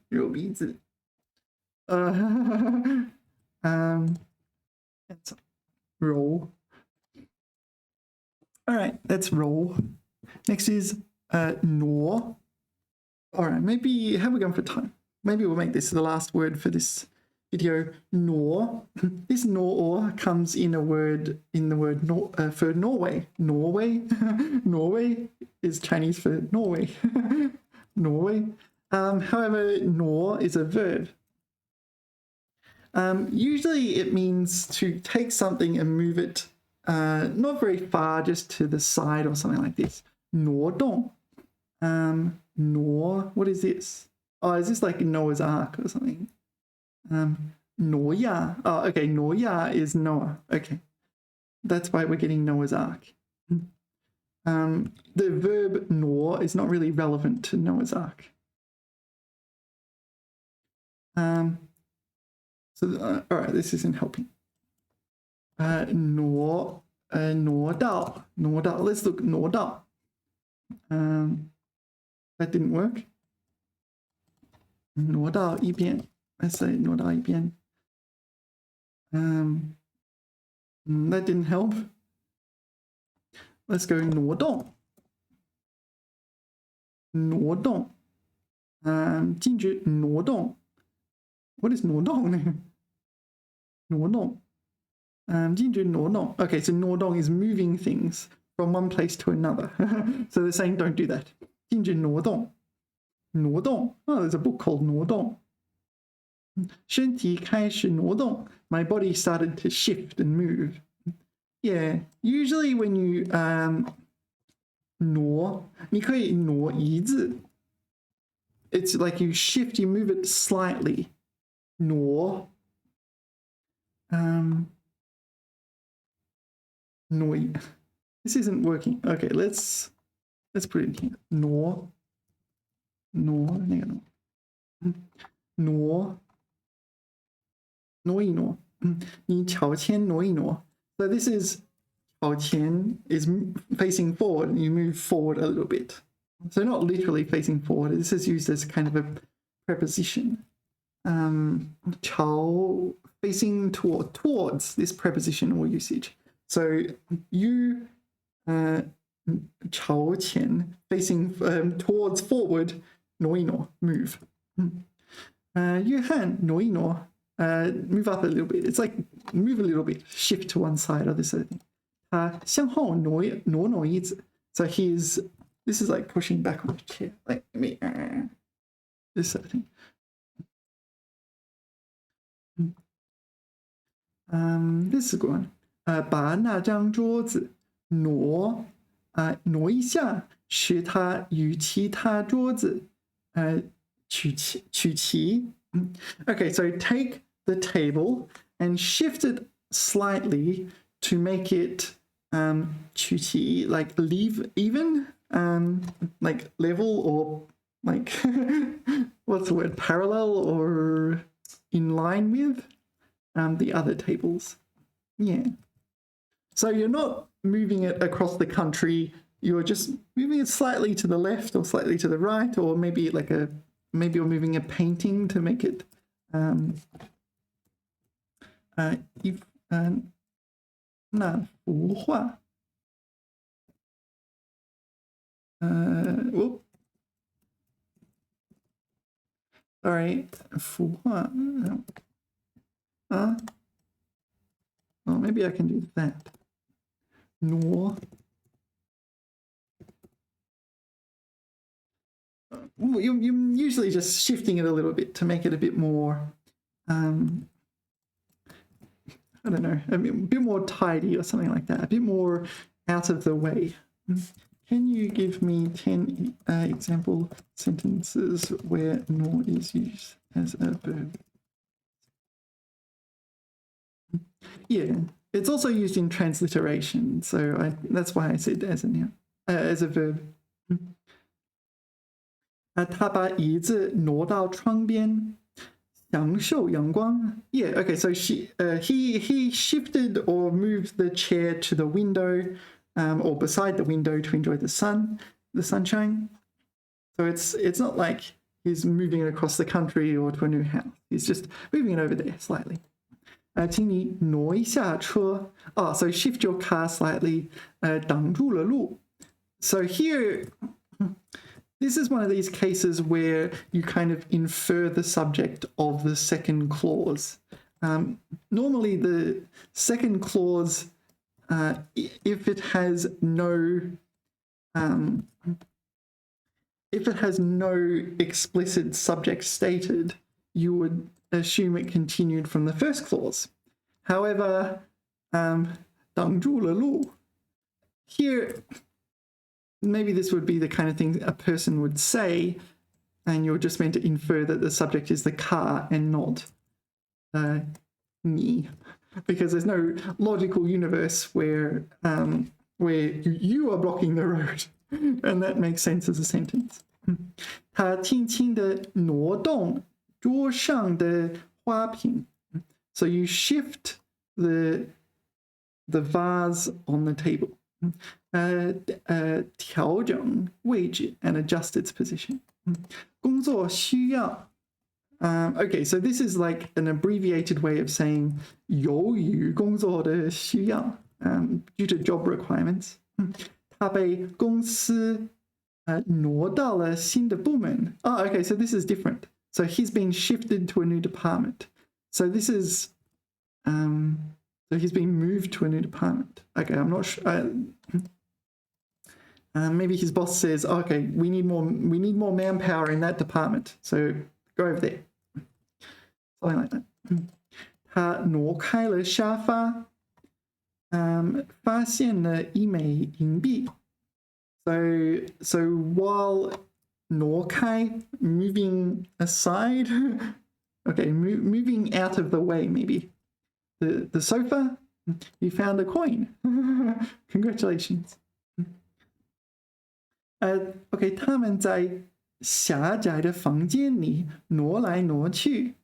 that's roll. All right, that's roll. Next is gnaw. All right, maybe how are we going for time? Maybe we'll make this the last word for this video. Gnaw. This gnaw comes in a word for Norway. Norway. Norway is Chinese for Norway. Norway. However, gnaw is a verb. Usually it means to take something and move it not very far, just to the side or something like this. Gnaw dong. Gnaw, what is this? Oh, is this like Noah's Ark or something? Noya. Oh, okay, Noya is Noah. Okay. That's why we're getting Noah's Ark. The verb gnaw is not really relevant to Noah's Ark. All right, this isn't helping. Gnaw dao. Let's look gnaw dao. That didn't work. 挪到一边 Let's say 挪到一边 that didn't help. Let's go 挪动 禁止挪动 What is 挪动 挪动 禁止挪动 Okay, so 挪动 is moving things from one place to another. So they're saying don't do that. 禁止挪动 挪动 Oh, there's a book called 挪动 身体开始挪动 My body started to shift and move. Yeah, usually when you 挪你可以挪椅子 It's like you shift, you move it slightly. 挪 挪 This isn't working. Okay, let's put it in here. 挪那个挪挪一挪你朝前挪一挪 So this is 朝前 is facing forward and you move forward a little bit. So not literally facing forward. This is used as kind of a preposition. 朝 facing towards this preposition or usage. So you 朝前 facing towards forward 挪一挪 move. 约翰挪一挪 move up a little bit. It's like move a little bit, shift to one side or this sort of thing. 向后挪一子 So this is like pushing back on the chair, like me, this sort of thing. This is a good one. 把那张桌子挪一下，使它与其他桌子取齐。Okay, so take the table and shift it slightly to make it 取齐, like leave even, like level or like what's the word, parallel or in line with the other tables. Yeah. So you're not moving it across the country, you're just moving it slightly to the left or slightly to the right, or maybe maybe you're moving a painting to make it if 那幅画 sorry 幅画 well, maybe I can do that. 挪 you're usually just shifting it a little bit to make it a bit more I don't know, a bit more tidy or something like that, a bit more out of the way. Can you give me 10 example sentences where nor is used as a verb? Yeah, it's also used in transliteration, so that's why I said as a noun, as a verb. 他把椅子挪到窗边 享受阳光 Yeah, okay, so he shifted or moved the chair to the window or beside the window to enjoy the sun. the sunshine. So it's not like he's moving it across the country or to a new house. He's just moving it over there slightly. 请你挪一下车. So shift your car slightly. 挡住了路. So here, this is one of these cases where you kind of infer the subject of the second clause. Normally the second clause, if it has no explicit subject stated, you would assume it continued from the first clause. However, 挡住了路, here, maybe this would be the kind of thing a person would say, and you're just meant to infer that the subject is the car and not me, because there's no logical universe where you are blocking the road, and that makes sense as a sentence. 他轻轻地挪动桌上的花瓶. So you shift the vase on the table. 调整位置 and adjust its position. 工作需要. Okay, so this is like an abbreviated way of saying 由于工作的需要, due to job requirements. 他被公司挪到了新的部门. Okay, so this is different. So he's been shifted to a new department. So this is, so he's been moved to a new department. Okay, I'm not sure. Maybe his boss says, okay, we need more manpower in that department. So go over there. Something like that. 他挪开了沙发, 发现了一枚银币. So while 挪开, moving aside, okay, moving out of the way, maybe. The sofa, you found a coin. Congratulations. Okay, 他们在狭窄的房间里挪来挪去,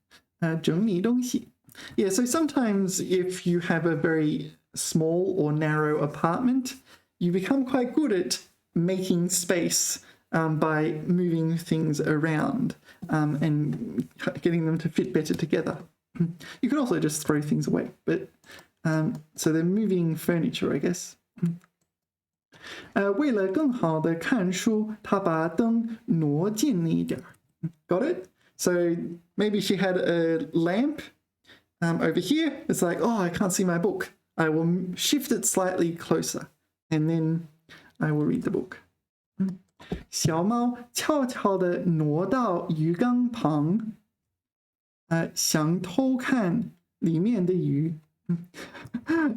整理东西. Yeah, so sometimes if you have a very small or narrow apartment, you become quite good at making space by moving things around and getting them to fit better together. You can also just throw things away, but so they're moving furniture, I guess. 为了更好的看书, 他把灯挪近一点. Got it? So maybe she had a lamp over here. It's like, oh, I can't see my book. I will shift it slightly closer, and then I will read the book. 小猫悄悄地挪到鱼缸旁, 想偷看里面的鱼.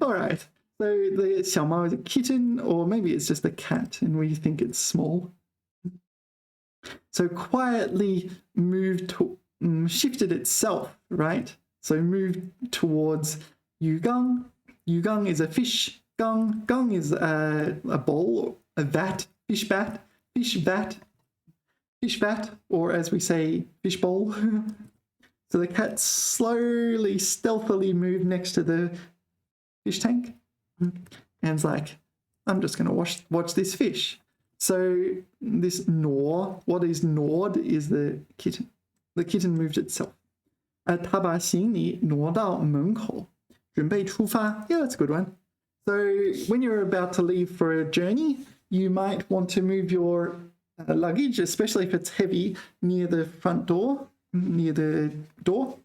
All right. So the 小猫is a kitten, or maybe it's just a cat and we think it's small. So quietly shifted itself, right? So moved towards 鱼缸. 鱼缸 is a fish. 缸 is a bowl, a vat, fish vat, or as we say, fish bowl. So the cat slowly, stealthily moved next to the fish tank. And it's like, I'm just going to watch this fish. So this gnaw, what is gnawed is the kitten. The kitten moved itself. 他把行李挪到门口, 准备出发. Yeah, that's a good one. So when you're about to leave for a journey, you might want to move your luggage, especially if it's heavy, near the front door, near the door.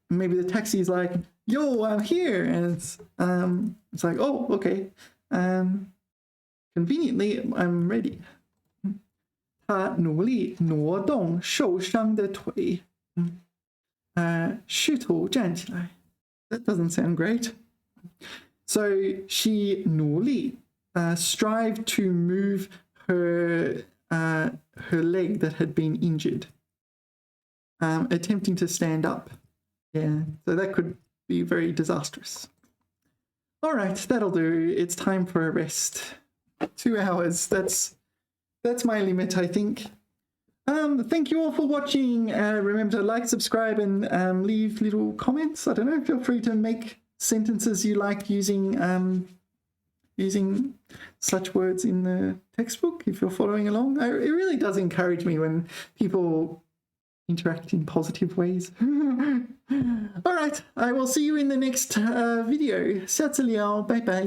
Maybe the taxi is like, yo, I'm here. And it's like, oh, okay. Conveniently, I'm ready. 他努力挪动受伤的腿, 试图站起来. That doesn't sound great. So she 努力, strive to move her leg that had been injured, attempting to stand up. Yeah, so that could be very disastrous. All right, that'll do. It's time for a rest. 2 hours. That's my limit, I think. Thank you all for watching. Remember to like, subscribe, and leave little comments. I don't know. Feel free to make sentences you like using such words in the textbook if you're following along. It really does encourage me when people interact in positive ways. All right, I will see you in the next video. 下次聊，拜拜。